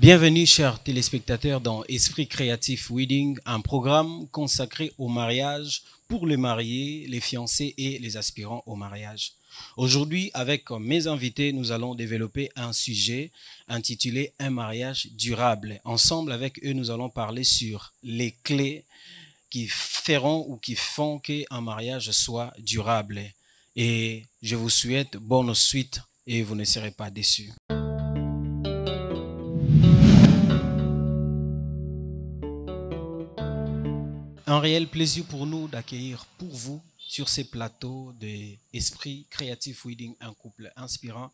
Bienvenue, chers téléspectateurs, dans Esprit Créatif Wedding, un programme consacré au mariage pour les mariés, les fiancés et les aspirants au mariage. Aujourd'hui, avec mes invités, nous allons développer un sujet intitulé « Un mariage durable ». Ensemble, avec eux, nous allons parler sur les clés qui feront ou qui font qu'un mariage soit durable. Et je vous souhaite bonne suite et vous ne serez pas déçus. Un réel plaisir pour nous d'accueillir pour vous sur ces plateaux d'Esprit Créatif Wedding un couple inspirant,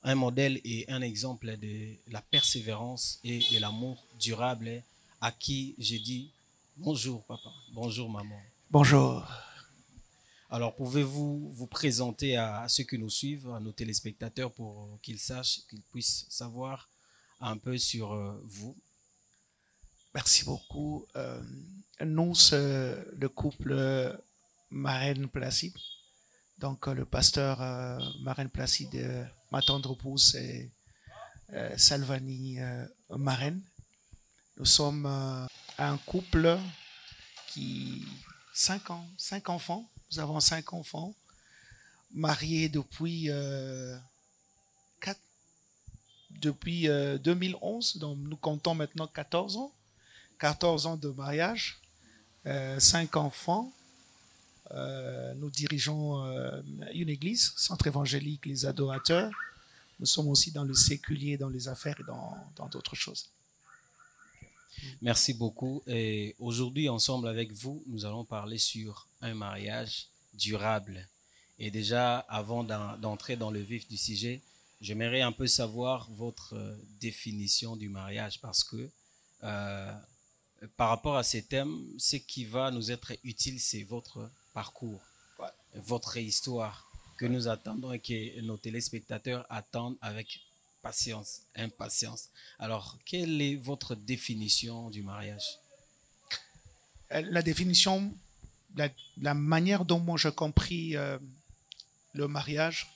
un modèle et un exemple de la persévérance et de l'amour durable à qui j'ai dit bonjour papa, bonjour maman. Bonjour. Alors pouvez-vous vous présenter à ceux qui nous suivent, à nos téléspectateurs pour qu'ils sachent, qu'ils puissent savoir un peu sur vous? Merci beaucoup. Nous, c'est le couple Marraine Placide. Donc, le pasteur Marraine Placide, ma tendre épouse, c'est Salvani Marraine. Nous sommes un couple qui... 5 enfants. Nous avons 5 enfants. Mariés depuis... depuis 2011. Donc, nous comptons maintenant 14 ans. 14 ans de mariage, 5 enfants. Nous dirigeons une église, centre évangélique, les adorateurs. Nous sommes aussi dans le séculier, dans les affaires et dans d'autres choses. Merci beaucoup. Et aujourd'hui, ensemble avec vous, nous allons parler sur un mariage durable. Et déjà, avant d'entrer dans le vif du sujet, j'aimerais un peu savoir votre définition du mariage parce que par rapport à ces thèmes, ce qui va nous être utile, c'est votre parcours, votre histoire que nous attendons et que nos téléspectateurs attendent avec patience, impatience. Alors, quelle est votre définition du mariage? La définition, la manière dont moi j'ai compris le mariage,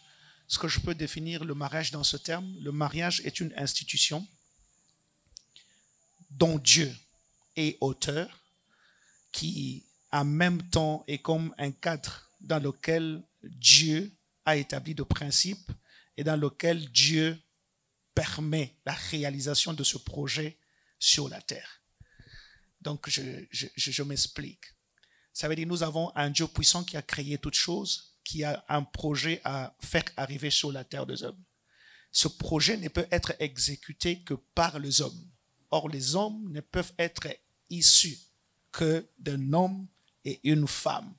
ce que je peux définir le mariage dans ce terme, le mariage est une institution dont Dieu et auteur, qui en même temps est comme un cadre dans lequel Dieu a établi des principes et dans lequel Dieu permet la réalisation de ce projet sur la terre. Donc, je m'explique. Ça veut dire que nous avons un Dieu puissant qui a créé toutes choses, qui a un projet à faire arriver sur la terre des hommes. Ce projet ne peut être exécuté que par les hommes. Or, les hommes ne peuvent être issus que d'un homme et une femme.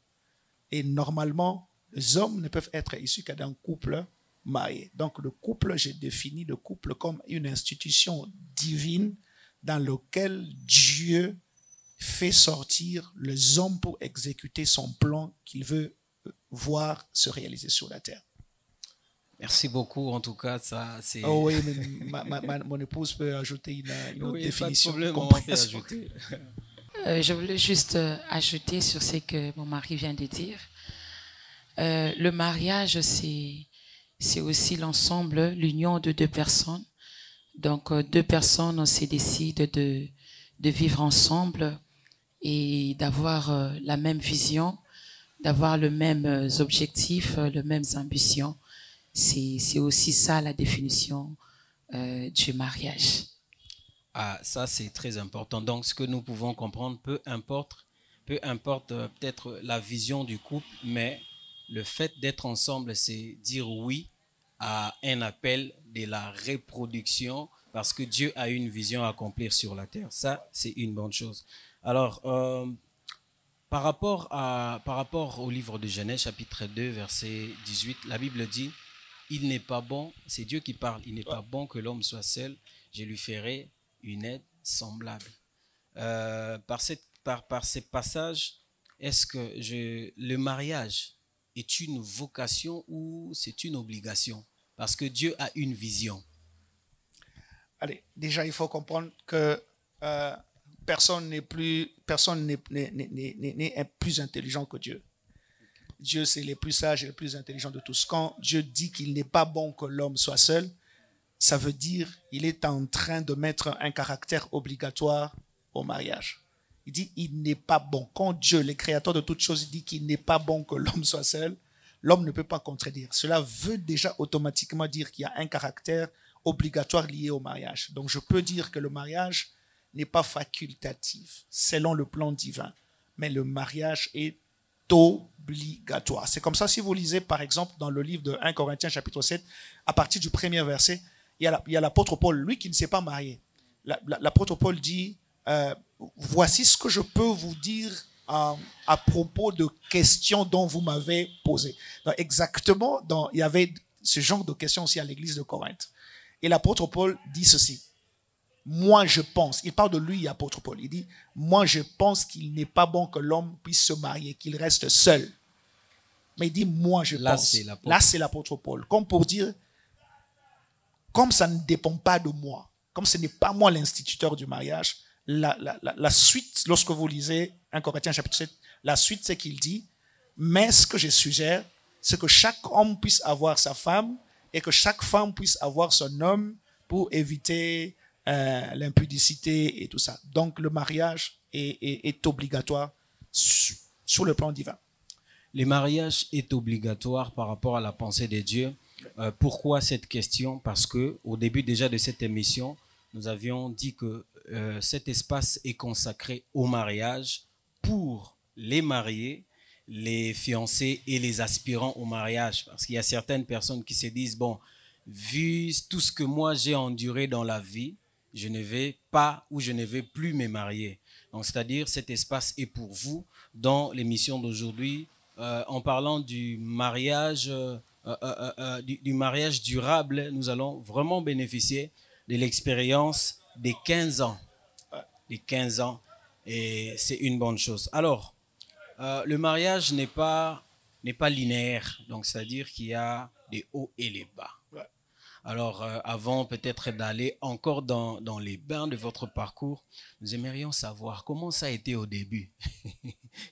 Et normalement, les hommes ne peuvent être issus que d'un couple marié. Donc, le couple, j'ai défini le couple comme une institution divine dans laquelle Dieu fait sortir les hommes pour exécuter son plan qu'il veut voir se réaliser sur la terre. Merci beaucoup, en tout cas, ça c'est... Oh oui, mais mon épouse peut ajouter une autre définition. Pas de problème, on peut ajouter. Je voulais juste ajouter sur ce que mon mari vient de dire. Le mariage, c'est aussi l'ensemble, l'union de 2 personnes. Donc, 2 personnes se décident de vivre ensemble et d'avoir la même vision, d'avoir les mêmes objectifs, les mêmes ambitions. C'est aussi ça la définition du mariage. Ah, ça c'est très important. Donc, ce que nous pouvons comprendre, peu importe peut-être la vision du couple, mais le fait d'être ensemble, c'est dire oui à un appel de la reproduction parce que Dieu a une vision à accomplir sur la terre. Ça, c'est une bonne chose. Alors, par rapport au livre de Genèse, chapitre 2, verset 18, la Bible dit « Il n'est pas bon, c'est Dieu qui parle, il n'est pas bon que l'homme soit seul, je lui ferai une aide semblable. » Par ces passages, est-ce que le mariage est une vocation ou c'est une obligation? Parce que Dieu a une vision. Allez, déjà, il faut comprendre que personne n'est plus intelligent que Dieu. Dieu, c'est le plus sage et le plus intelligent de tous. Quand Dieu dit qu'il n'est pas bon que l'homme soit seul, ça veut dire il est en train de mettre un caractère obligatoire au mariage. Il dit il n'est pas bon. Quand Dieu, le créateur de toutes choses, dit qu'il n'est pas bon que l'homme soit seul, l'homme ne peut pas contredire. Cela veut déjà automatiquement dire qu'il y a un caractère obligatoire lié au mariage. Donc je peux dire que le mariage n'est pas facultatif selon le plan divin, mais le mariage est obligatoire. C'est comme ça, si vous lisez par exemple dans le livre de 1 Corinthiens chapitre 7, à partir du premier verset, il y a l'apôtre Paul, lui qui ne s'est pas marié. L'apôtre Paul dit, voici ce que je peux vous dire à propos de questions dont vous m'avez posé. Donc, exactement, il y avait ce genre de questions aussi à l'église de Corinthe. Et l'apôtre Paul dit ceci. Moi, je pense, il parle de lui, apôtre Paul, il dit, moi, je pense qu'il n'est pas bon que l'homme puisse se marier, qu'il reste seul. Mais il dit, moi, je pense. Là, c'est l'apôtre Paul. Comme pour dire, comme ça ne dépend pas de moi, comme ce n'est pas moi l'instituteur du mariage, la suite, lorsque vous lisez 1 Corinthiens chapitre 7, la suite, c'est qu'il dit, mais ce que je suggère, c'est que chaque homme puisse avoir sa femme et que chaque femme puisse avoir son homme pour éviter l'impudicité et tout ça. Donc, le mariage est obligatoire sur le plan divin. Le mariage est obligatoire par rapport à la pensée de Dieu. Pourquoi cette question? Parce que au début déjà de cette émission, nous avions dit que cet espace est consacré au mariage pour les mariés, les fiancés et les aspirants au mariage. Parce qu'il y a certaines personnes qui se disent, bon, vu tout ce que moi j'ai enduré dans la vie, je ne vais pas ou je ne vais plus me marier. Donc, c'est-à-dire, cet espace est pour vous. Dans l'émission d'aujourd'hui, en parlant du mariage, du mariage durable, nous allons vraiment bénéficier de l'expérience des 15 ans. Les 15 ans, et c'est une bonne chose. Alors, le mariage n'est pas linéaire, donc c'est-à-dire qu'il y a des hauts et les bas. Alors, avant peut-être d'aller encore dans les bains de votre parcours, nous aimerions savoir comment ça a été au début.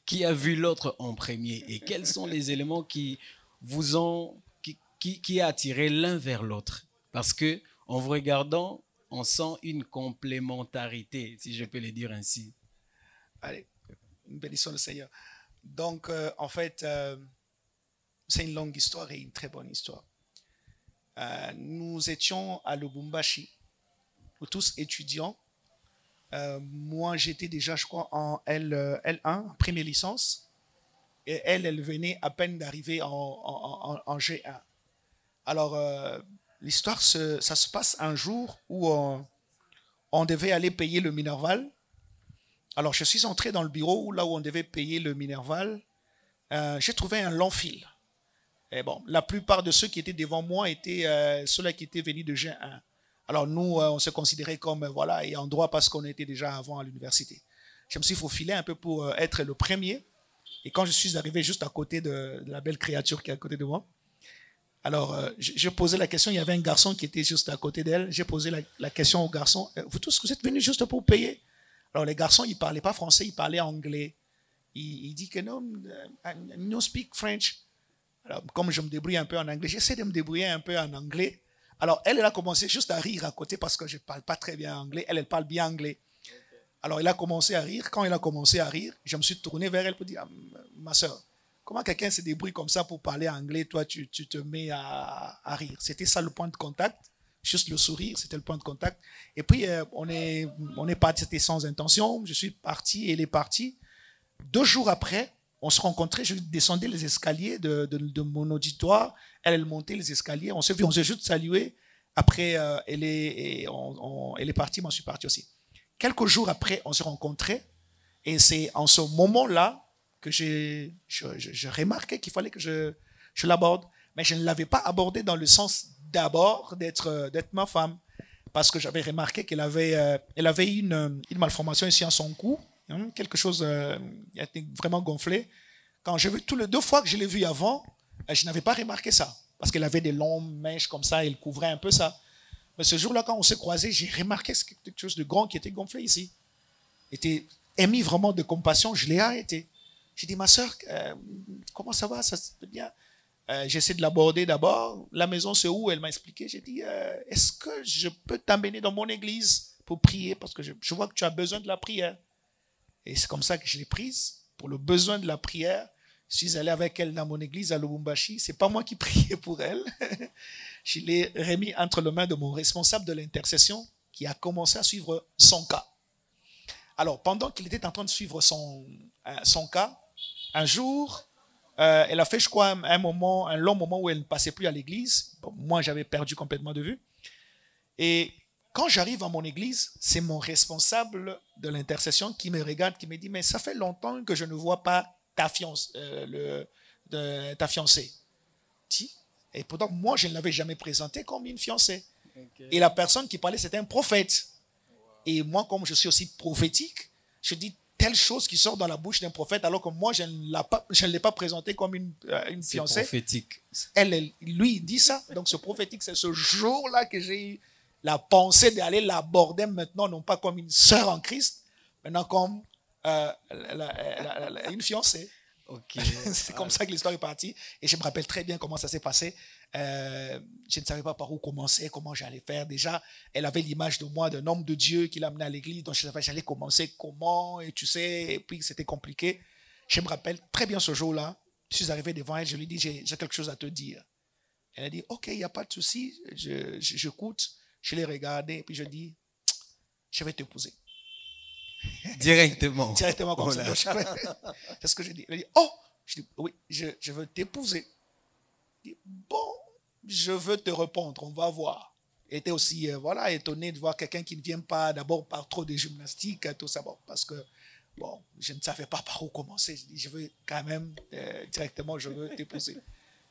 Qui a vu l'autre en premier et quels sont les éléments qui vous ont, qui a attiré l'un vers l'autre? Parce que en vous regardant, on sent une complémentarité, si je peux le dire ainsi. Allez, une bénédiction du Seigneur. Donc, en fait, c'est une longue histoire et une très bonne histoire. Nous étions à Lubumbashi, nous tous étudiants. Moi, j'étais déjà, je crois, en L1, première licence. Et elle venait à peine d'arriver en G1. Alors, l'histoire, ça se passe un jour où on devait aller payer le Minerval. Alors, je suis entré dans le bureau là où on devait payer le Minerval. J'ai trouvé un long fil. Et bon, la plupart de ceux qui étaient devant moi étaient ceux-là qui étaient venus de G1. Alors, nous, on se considérait comme, voilà, et en droit parce qu'on était déjà avant à l'université. Je me suis faufilé un peu pour être le premier. Et quand je suis arrivé juste à côté de la belle créature qui est à côté de moi, alors, j'ai posé la question, il y avait un garçon qui était juste à côté d'elle. J'ai posé la question au garçon, vous tous, vous êtes venus juste pour payer? Alors, les garçons, ils ne parlaient pas français, ils parlaient anglais. Il dit que non, no speak French. Alors, comme je me débrouille un peu en anglais, j'essaie de me débrouiller un peu en anglais. Alors, elle a commencé juste à rire à côté parce que je ne parle pas très bien anglais. Elle parle bien anglais. Alors, elle a commencé à rire. Quand elle a commencé à rire, je me suis tourné vers elle pour dire, ma soeur, comment quelqu'un se débrouille comme ça pour parler anglais, toi, tu te mets à rire. C'était ça le point de contact. Juste le sourire, c'était le point de contact. Et puis, on est parti, c'était sans intention. Je suis parti, elle est partie. 2 jours après, on se rencontrait, je descendais les escaliers de mon auditoire. Elle montait les escaliers. On s'est vu, on s'est juste salué. Après, elle est partie, moi je suis parti aussi. Quelques jours après, on s'est rencontrés. Et c'est en ce moment-là que je remarquais qu'il fallait que je l'aborde. Mais je ne l'avais pas abordé dans le sens d'abord d'être ma femme. Parce que j'avais remarqué qu'elle avait une malformation ici en son cou. Quelque chose qui a été vraiment gonflé. Quand j'ai vu 2 fois que je l'ai vu avant, je n'avais pas remarqué ça. Parce qu'elle avait des longues mèches comme ça, elle couvrait un peu ça. Mais ce jour-là, quand on s'est croisés, j'ai remarqué quelque chose de grand qui était gonflé ici. Était émis vraiment de compassion, je l'ai arrêté. J'ai dit, ma soeur, comment ça va? Ça se fait bien? j'essaie de l'aborder d'abord. La maison, c'est où? Elle m'a expliqué. J'ai dit, est-ce que je peux t'amener dans mon église pour prier? Parce que je vois que tu as besoin de la prière. Et c'est comme ça que je l'ai prise. Pour le besoin de la prière, je suis allé avec elle dans mon église à Lubumbashi. C'est pas moi qui priais pour elle. Je l'ai remis entre les mains de mon responsable de l'intercession qui a commencé à suivre son cas. Alors, pendant qu'il était en train de suivre son cas, un jour, elle a fait, je crois, un long moment où elle ne passait plus à l'église. Bon, moi, j'avais perdu complètement de vue. Et quand j'arrive à mon église, c'est mon responsable de l'intercession qui me regarde, qui me dit, mais ça fait longtemps que je ne vois pas ta fiancée. Et pourtant, moi, je ne l'avais jamais présentée comme une fiancée. Okay. Et la personne qui parlait, c'était un prophète. Et moi, comme je suis aussi prophétique, je dis telle chose qui sort dans la bouche d'un prophète, alors que moi, je ne l'ai pas présenté comme une fiancée. C'est prophétique. Lui, il dit ça. Donc, ce prophétique, c'est ce jour-là que j'ai eu la pensée d'aller l'aborder maintenant, non pas comme une sœur en Christ, maintenant comme une fiancée. Okay. C'est comme ça que l'histoire est partie. Et je me rappelle très bien comment ça s'est passé. Je ne savais pas par où commencer, comment j'allais faire. Déjà, elle avait l'image de moi, d'un homme de Dieu qui l'amenait à l'église. Donc, je savais j'allais commencer comment, et tu sais, et puis c'était compliqué. Je me rappelle très bien ce jour-là. Je suis arrivé devant elle, je lui ai dit, j'ai quelque chose à te dire. Elle a dit, ok, il n'y a pas de souci. J'écoute. Je l'ai regardé, et puis je dis, je vais t'épouser. Directement. Directement comme ça. C'est ce que je dis. Elle a dit, oh, je dis, oui, je veux t'épouser. Je dis, bon, je veux te répondre, on va voir. Elle était aussi étonnée de voir quelqu'un qui ne vient pas d'abord par trop de gymnastique, tout ça, bon, parce que bon, je ne savais pas par où commencer. Je dis, je veux quand même directement, je veux t'épouser.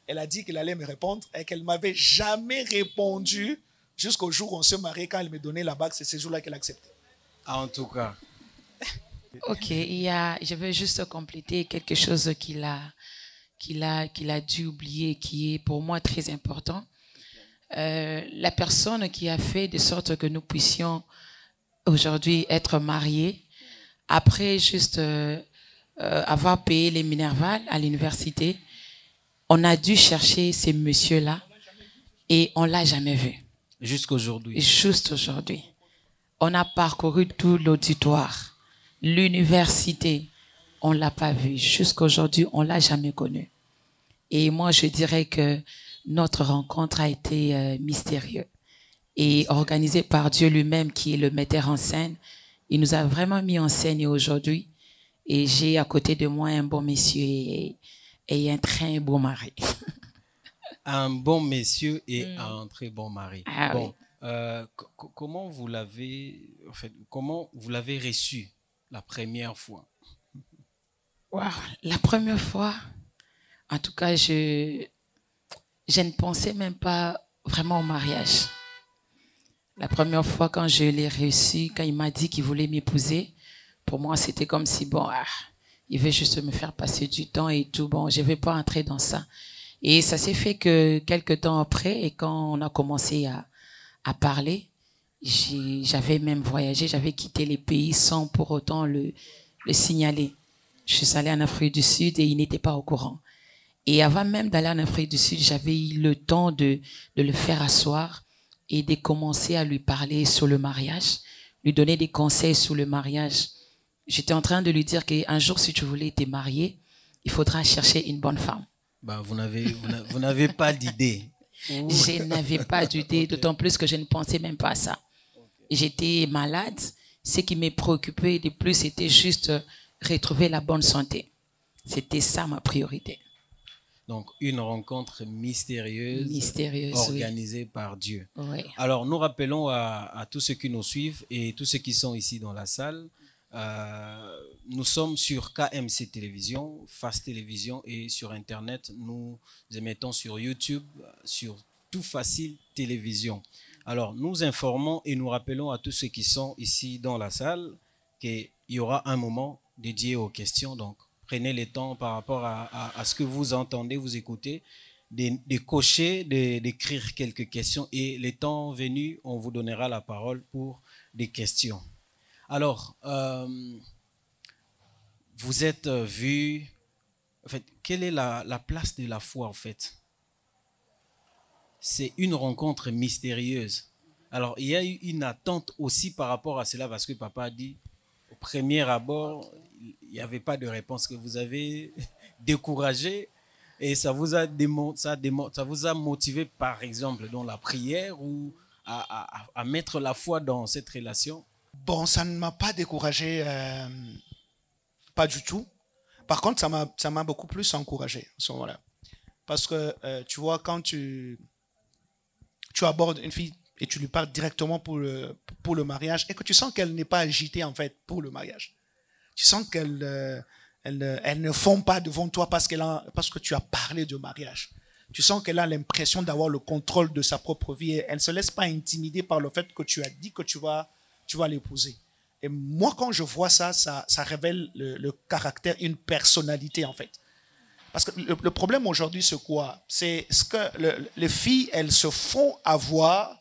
Elle a dit qu'elle allait me répondre et qu'elle ne m'avait jamais répondu jusqu'au jour où on se mariait. Quand elle me donnait la bague, c'est ce jour-là qu'elle acceptait. Ah, en tout cas. Ok, je veux juste compléter quelque chose qu'il a dû oublier, qui est pour moi très important. La personne qui a fait de sorte que nous puissions aujourd'hui être mariés, après juste avoir payé les Minerval à l'université, on a dû chercher ces messieurs-là et on l'a jamais vu. Jusqu'aujourd'hui. Juste aujourd'hui. On a parcouru tout l'auditoire, l'université, on l'a pas vu. Jusqu'aujourd'hui, on l'a jamais connu. Et moi, je dirais que notre rencontre a été mystérieuse et organisée par Dieu lui-même, qui est le metteur en scène. Il nous a vraiment mis en scène aujourd'hui. Et j'ai à côté de moi un bon monsieur et un très beau mari. Un bon monsieur et un très bon mari. Ah, bon, oui. Comment vous l'avez reçu la première fois? Wow. La première fois, en tout cas, je ne pensais même pas vraiment au mariage. La première fois, quand je l'ai reçu, quand il m'a dit qu'il voulait m'épouser, pour moi, c'était comme si, bon, il veut juste me faire passer du temps et tout. Bon, je ne vais pas entrer dans ça. Et ça s'est fait que quelques temps après, et quand on a commencé à parler, j'avais même voyagé, j'avais quitté les pays sans pour autant le signaler. Je suis allée en Afrique du Sud et il n'était pas au courant. Et avant même d'aller en Afrique du Sud, j'avais eu le temps de le faire asseoir et de commencer à lui parler sur le mariage, lui donner des conseils sur le mariage. J'étais en train de lui dire qu'un jour, si tu voulais te marier, il faudra chercher une bonne femme. Ben, vous n'avez pas d'idée. Je n'avais pas d'idée, d'autant plus que je ne pensais même pas à ça. J'étais malade. Ce qui me préoccupait de plus, c'était juste retrouver la bonne santé. C'était ça ma priorité. Donc, une rencontre mystérieuse organisée par Dieu. Oui. Alors, nous rappelons à tous ceux qui nous suivent et tous ceux qui sont ici dans la salle, nous sommes sur KMC Télévision, Face Télévision et sur Internet. Nous émettons sur YouTube, sur Tout Facile Télévision. Alors, nous informons et nous rappelons à tous ceux qui sont ici dans la salle qu'il y aura un moment dédié aux questions. Donc, prenez le temps par rapport à ce que vous entendez, vous écoutez, de cocher, d'écrire quelques questions et le temps venu, on vous donnera la parole pour des questions. Alors, vous êtes vu, en fait, quelle est la place de la foi en fait c'est une rencontre mystérieuse. Alors, il y a eu une attente aussi par rapport à cela, parce que papa a dit, au premier abord, il n'y avait pas de réponse, que vous avez découragé, et ça vous a motivé, par exemple, dans la prière ou à mettre la foi dans cette relation? Bon, ça ne m'a pas découragé, pas du tout. Par contre, ça m'a beaucoup plus encouragé à ce moment-là. Parce que, tu vois, quand tu abordes une fille et tu lui parles directement pour le mariage, et que tu sens qu'elle n'est pas agitée, en fait, pour le mariage. Tu sens qu'elle elle ne fond pas devant toi parce que tu as parlé de mariage. Tu sens qu'elle a l'impression d'avoir le contrôle de sa propre vie. Et elle ne se laisse pas intimider par le fait que tu as dit que tu vas l'épouser. Et moi, quand je vois ça révèle le caractère, une personnalité, en fait. Parce que le problème aujourd'hui, c'est quoi? C'est ce que les filles, elles se font avoir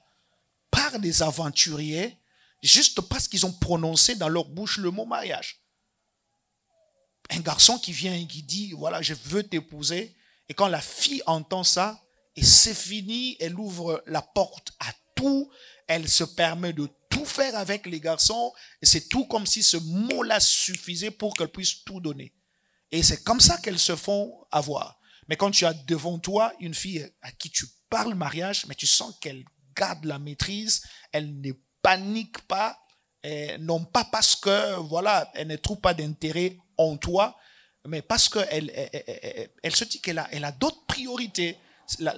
par des aventuriers juste parce qu'ils ont prononcé dans leur bouche le mot mariage. Un garçon qui vient et qui dit, voilà, je veux t'épouser. Et quand la fille entend ça, et c'est fini, elle ouvre la porte à tout, elle se permet de tout faire avec les garçons, et c'est tout comme si ce mot-là suffisait pour qu'elle puisse tout donner. Et c'est comme ça qu'elles se font avoir. Mais quand tu as devant toi une fille à qui tu parles mariage, mais tu sens qu'elle garde la maîtrise, elle ne panique pas, non pas parce que, voilà, elle ne trouve pas d'intérêt en toi, mais parce qu'elle elle se dit qu'elle a d'autres priorités.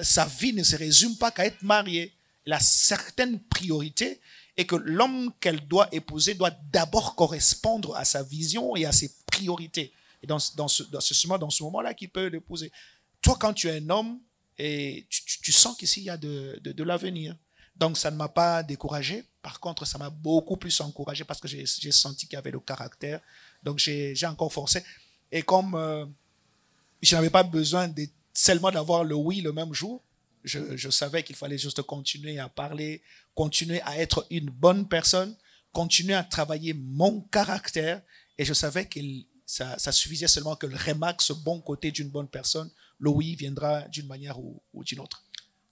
Sa vie ne se résume pas qu'à être mariée. Elle a certaines priorités et que l'homme qu'elle doit épouser doit d'abord correspondre à sa vision et à ses priorités. Et dans ce moment-là, qu'il peut l'épouser. Toi, quand tu es un homme, et tu sens qu'ici, il y a de l'avenir. Donc, ça ne m'a pas découragé. Par contre, ça m'a beaucoup plus encouragé parce que j'ai senti qu'il y avait le caractère. Donc, j'ai encore forcé. Et comme je n'avais pas besoin seulement d'avoir le oui le même jour, je savais qu'il fallait juste continuer à parler, continuer à être une bonne personne, continuer à travailler mon caractère. Et je savais que ça suffisait seulement que je remarque ce bon côté d'une bonne personne. Le oui viendra d'une manière ou d'une autre.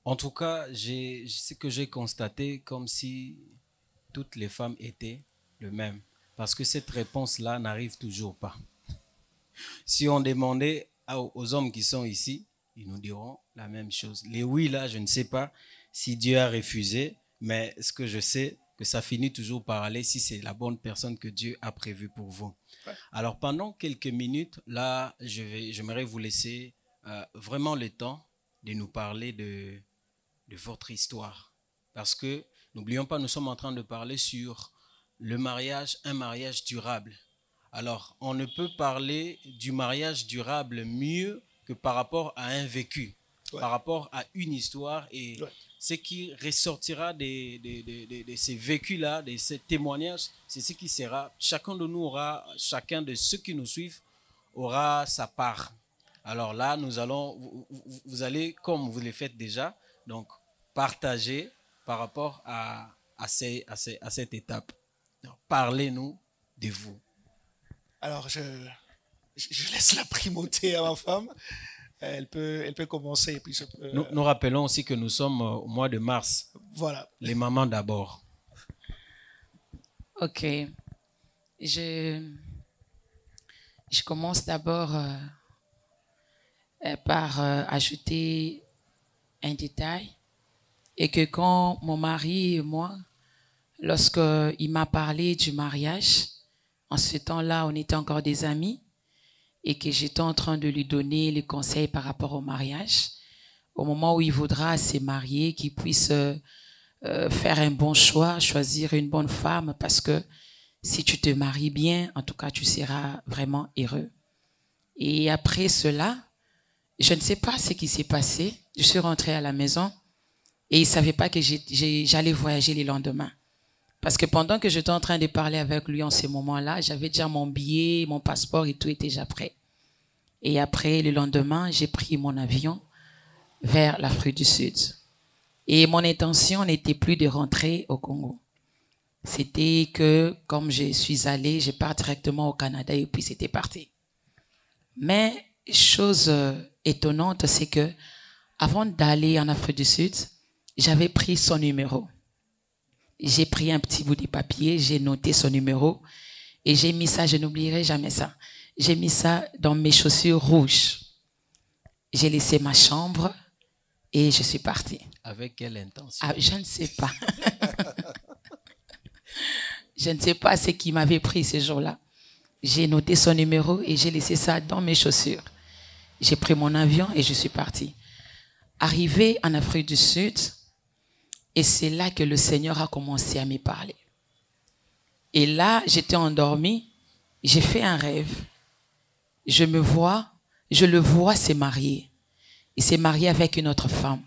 En tout cas, ce que j'ai constaté, comme si toutes les femmes étaient le même. Parce que cette réponse-là n'arrive toujours pas. Si on demandait aux hommes qui sont ici, ils nous diront la même chose. Les oui, là, je ne sais pas si Dieu a refusé, mais ce que je sais, que ça finit toujours par aller si c'est la bonne personne que Dieu a prévue pour vous. Ouais. Alors, pendant quelques minutes, là, j'aimerais vous laisser vraiment le temps de nous parler de votre histoire. Parce que, n'oublions pas, nous sommes en train de parler sur le mariage, un mariage durable. Alors, on ne peut parler du mariage durable mieux que par rapport à un vécu, ouais, par rapport à une histoire. Et ouais, ce qui ressortira de ces vécus-là, de ces témoignages, c'est ce qui sera. Chacun de nous chacun de ceux qui nous suivent aura sa part. Alors là, vous allez, comme vous le faites déjà, donc partager par rapport à cette étape. Donc, parlez-nous de vous. Alors, je laisse la primauté à ma femme. Elle peut commencer. Et puis nous rappelons aussi que nous sommes au mois de mars. Voilà. Les mamans d'abord. Ok. Je commence d'abord par ajouter un détail. Et que quand mon mari et moi, lorsqu'il m'a parlé du mariage, en ce temps-là, on était encore des amis et que j'étais en train de lui donner les conseils par rapport au mariage. Au moment où il voudra se marier, qu'il puisse faire un bon choix, choisir une bonne femme, parce que si tu te maries bien, en tout cas, tu seras vraiment heureux. Et après cela, je ne sais pas ce qui s'est passé. Je suis rentrée à la maison et il ne savait pas que j'allais voyager le lendemain. Parce que pendant que j'étais en train de parler avec lui en ce moment-là, j'avais déjà mon billet, mon passeport et tout était déjà prêt. Et après, le lendemain, j'ai pris mon avion vers l'Afrique du Sud. Et mon intention n'était plus de rentrer au Congo. C'était que, comme je suis allée, je pars directement au Canada et puis c'était parti. Mais chose étonnante, c'est que avant d'aller en Afrique du Sud, j'avais pris son numéro. J'ai pris un petit bout de papier, j'ai noté son numéro et j'ai mis ça, je n'oublierai jamais ça. J'ai mis ça dans mes chaussures rouges. J'ai laissé ma chambre et je suis partie. Avec quelle intention? Je ne sais pas. Je ne sais pas ce qui m'avait pris ce jour-là. J'ai noté son numéro et j'ai laissé ça dans mes chaussures. J'ai pris mon avion et je suis partie. Arrivé en Afrique du Sud, et c'est là que le Seigneur a commencé à me parler. Et là, j'étais endormie, j'ai fait un rêve. Je le vois se marier. Il s'est marié avec une autre femme.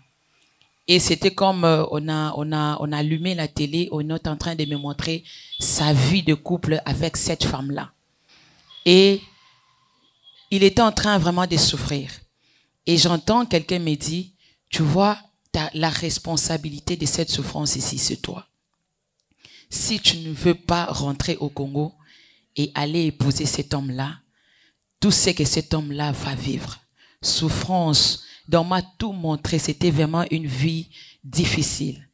Et c'était comme on a allumé la télé, on est en train de me montrer sa vie de couple avec cette femme-là. Et il était en train vraiment de souffrir. Et j'entends quelqu'un me dire, tu vois, la responsabilité de cette souffrance ici, c'est toi. Si tu ne veux pas rentrer au Congo et aller épouser cet homme-là, tout ce que cet homme-là va vivre, souffrance, on m'a tout montré, c'était vraiment une vie difficile.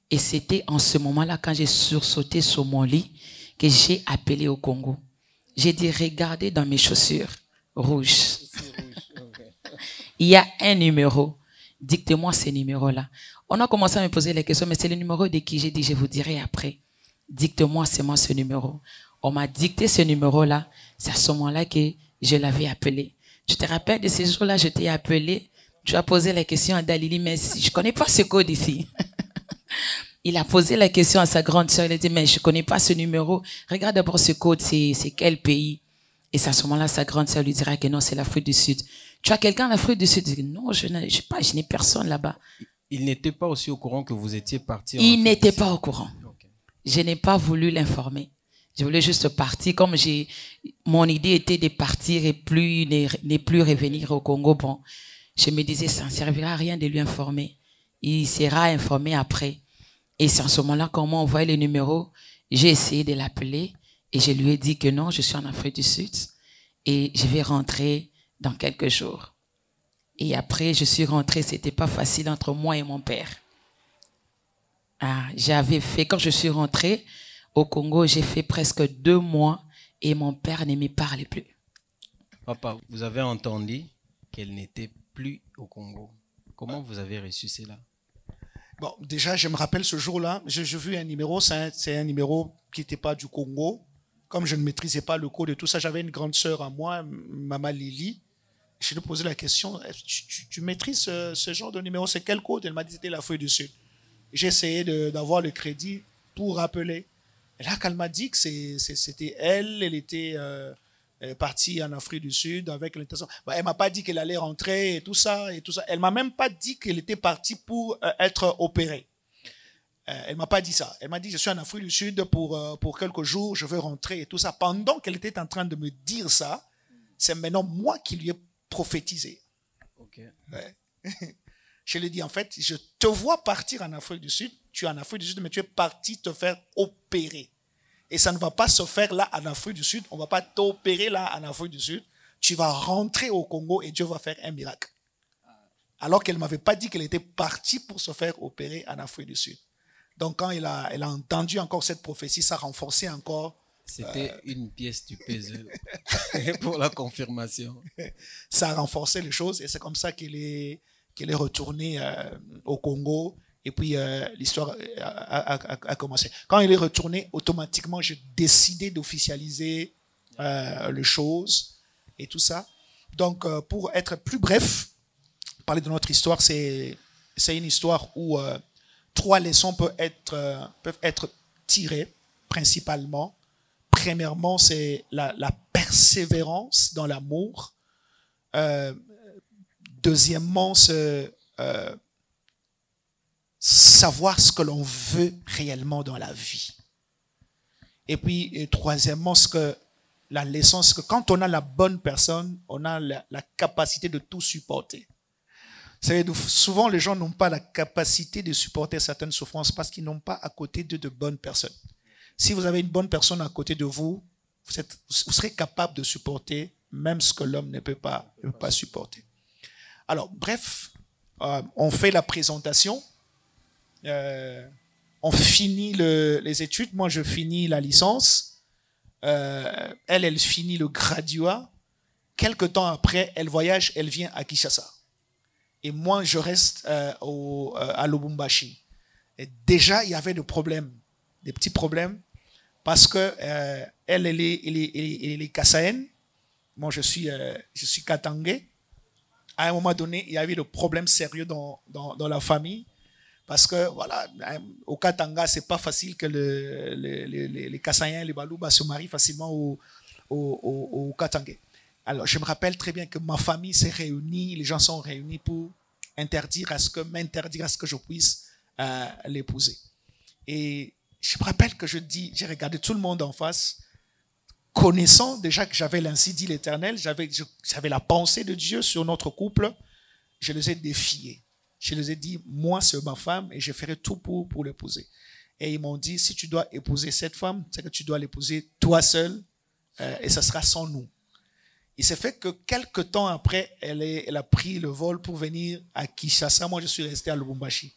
Et c'était en ce moment-là, quand j'ai sursauté sur mon lit, que j'ai appelé au Congo. J'ai dit, regardez dans mes chaussures rouges. Il y a un numéro. Dictez-moi ce numéro-là. On a commencé à me poser les questions, mais c'est le numéro de qui? J'ai dit, je vous dirai après. Dictez-moi seulement ce numéro. On m'a dicté ce numéro-là. C'est à ce moment-là que je l'avais appelé. Tu te rappelles de ces jours-là, je t'ai appelé. Tu as posé la question à Dalili, mais je connais pas ce code ici. Il a posé la question à sa grande sœur. Il a dit, mais je connais pas ce numéro. Regarde d'abord ce code, c'est quel pays? Et c'est à ce moment-là, sa grande sœur lui dira que non, c'est l'Afrique du Sud. Tu as quelqu'un en Afrique du Sud? Il dit, non, je n'ai personne là-bas. Il n'était pas aussi au courant que vous étiez parti? Il n'était pas au courant. Okay. Je n'ai pas voulu l'informer. Je voulais juste partir. Comme mon idée était de partir et ne plus revenir au Congo, bon, je me disais, ça ne servira à rien de lui informer. Il sera informé après. Et c'est en ce moment-là, quand on m'a envoyé le numéro, j'ai essayé de l'appeler et je lui ai dit que non, je suis en Afrique du Sud et je vais rentrer dans quelques jours. Et après, je suis rentrée, c'était pas facile entre moi et mon père. Quand je suis rentrée au Congo, j'ai fait presque 2 mois et mon père ne me parlait plus. Papa, vous avez entendu qu'elle n'était plus au Congo. Comment vous avez reçu cela? Bon, déjà, je me rappelle ce jour-là, j'ai vu un numéro, c'est un numéro qui n'était pas du Congo. Comme je ne maîtrisais pas le code et tout ça, j'avais une grande sœur à moi, Maman Lily. Je lui ai posé la question, tu maîtrises ce genre de numéro, c'est quel code? Elle m'a dit c'était l'Afrique du Sud. J'ai essayé d'avoir le crédit pour rappeler. Et là, quand elle m'a dit que c'était elle était partie en Afrique du Sud avec l'intention. Elle m'a pas dit qu'elle allait rentrer et tout ça. Elle m'a même pas dit qu'elle était partie pour être opérée. Elle m'a pas dit ça. Elle m'a dit, je suis en Afrique du Sud pour quelques jours, je veux rentrer et tout ça. Pendant qu'elle était en train de me dire ça, c'est maintenant moi qui lui ai prophétisé. Okay. Ouais. Je lui ai dit, en fait, je te vois partir en Afrique du Sud, tu es en Afrique du Sud, mais tu es parti te faire opérer. Et ça ne va pas se faire là en Afrique du Sud, on ne va pas t'opérer là en Afrique du Sud, tu vas rentrer au Congo et Dieu va faire un miracle. Alors qu'elle ne m'avait pas dit qu'elle était partie pour se faire opérer en Afrique du Sud. Donc quand elle a entendu encore cette prophétie, ça renforçait encore. C'était une pièce du puzzle pour la confirmation. Ça a renforcé les choses et c'est comme ça qu'elle est retournée au Congo et puis l'histoire a commencé. Quand elle est retournée, automatiquement, j'ai décidé d'officialiser les choses et tout ça. Donc, pour être plus bref, parler de notre histoire, c'est une histoire où 3 leçons peuvent être tirées principalement. Premièrement, c'est la persévérance dans l'amour. Deuxièmement, c'est savoir ce que l'on veut réellement dans la vie. Et puis, troisièmement, la leçon, c'est que quand on a la bonne personne, on a la capacité de tout supporter. Souvent, les gens n'ont pas la capacité de supporter certaines souffrances parce qu'ils n'ont pas à côté d'eux de bonnes personnes. Si vous avez une bonne personne à côté de vous, vous serez capable de supporter même ce que l'homme ne peut pas supporter. Alors, bref, on fait la présentation on finit les études. Moi, je finis la licence. Elle finit le graduat. Quelque temps après, elle voyage, elle vient à Kinshasa. Et moi, je reste à Lubumbashi. Et déjà, il y avait des problèmes, des petits problèmes, parce que elle est kassaïenne. Moi, je suis katangais. À un moment donné, il y avait des problèmes sérieux dans la famille. Parce que, voilà, au Katanga, c'est pas facile que les Kassaïens, les Balouba se marient facilement au Katangais. Alors, je me rappelle très bien que ma famille s'est réunie, les gens sont réunis pour m'interdire à ce que je puisse l'épouser. Et je me rappelle que j'ai regardé tout le monde en face, connaissant déjà que j'avais l'ainsi dit l'Éternel, j'avais la pensée de Dieu sur notre couple, je les ai défiés. Je les ai dit, moi, c'est ma femme et je ferai tout pour l'épouser. Et ils m'ont dit, si tu dois épouser cette femme, c'est que tu dois l'épouser toi seul et ça sera sans nous. Il s'est fait que quelques temps après, elle a pris le vol pour venir à Kinshasa. Moi, je suis resté à Lubumbashi.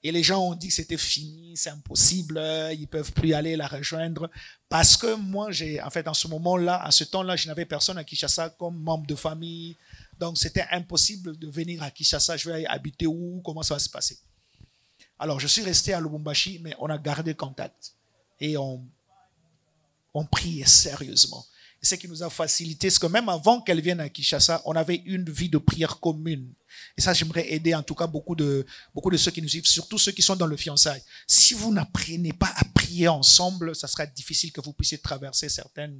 Et les gens ont dit que c'était fini, c'est impossible, ils peuvent plus aller la rejoindre. Parce que moi, en fait, en ce moment-là, à ce temps-là, je n'avais personne à Kinshasa comme membre de famille. Donc, c'était impossible de venir à Kinshasa. Je vais habiter où? Comment ça va se passer? Alors, je suis resté à Lubumbashi, mais on a gardé contact. Et on priait sérieusement. Et ce qui nous a facilité, c'est que même avant qu'elle vienne à Kinshasa, on avait une vie de prière commune. Et ça, j'aimerais aider en tout cas beaucoup de ceux qui nous suivent, surtout ceux qui sont dans le fiançailles. Si vous n'apprenez pas à prier ensemble, ça sera difficile que vous puissiez traverser certaines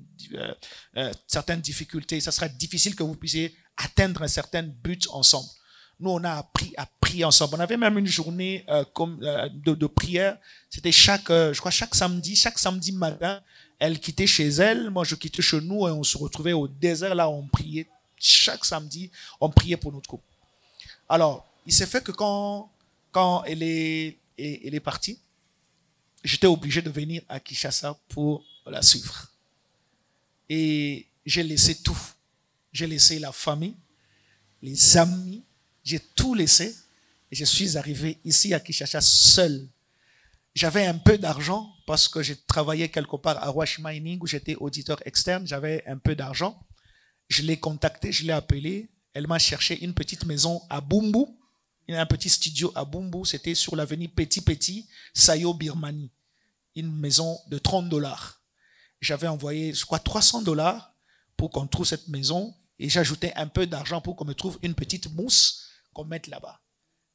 difficultés. Ça sera difficile que vous puissiez atteindre un certain but ensemble. Nous, on a appris à prier ensemble. On avait même une journée de prière. C'était chaque samedi matin, elle quittait chez elle, moi je quittais chez nous et on se retrouvait au désert. Là, on priait chaque samedi, on priait pour notre couple. Alors, il s'est fait que quand elle est partie, j'étais obligé de venir à Kinshasa pour la suivre. Et j'ai laissé tout. J'ai laissé la famille, les amis, j'ai tout laissé. Et je suis arrivé ici à Kinshasa seul. J'avais un peu d'argent parce que j'ai travaillé quelque part à Wash Mining où j'étais auditeur externe. J'avais un peu d'argent. Je l'ai contacté, je l'ai appelé. Elle m'a cherché une petite maison à Bumbu, un petit studio à Bumbu. C'était sur l'avenue Petit, Sayo, Birmanie. Une maison de $30. J'avais envoyé, je crois, $300 pour qu'on trouve cette maison. Et j'ajoutais un peu d'argent pour qu'on me trouve une petite mousse qu'on mette là-bas.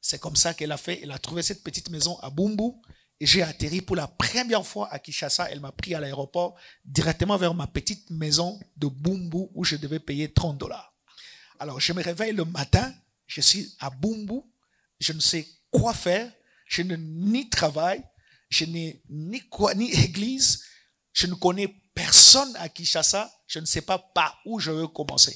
C'est comme ça qu'elle a fait. Elle a trouvé cette petite maison à Bumbu. Et j'ai atterri pour la première fois à Kinshasa. Elle m'a pris à l'aéroport directement vers ma petite maison de Bumbu où je devais payer $30. Alors, je me réveille le matin. Je suis à Bumbu. Je ne sais quoi faire. Je n'ai ni travail. Je n'ai ni église. Je ne connais personne à Kinshasa. Je ne sais pas par où je veux commencer.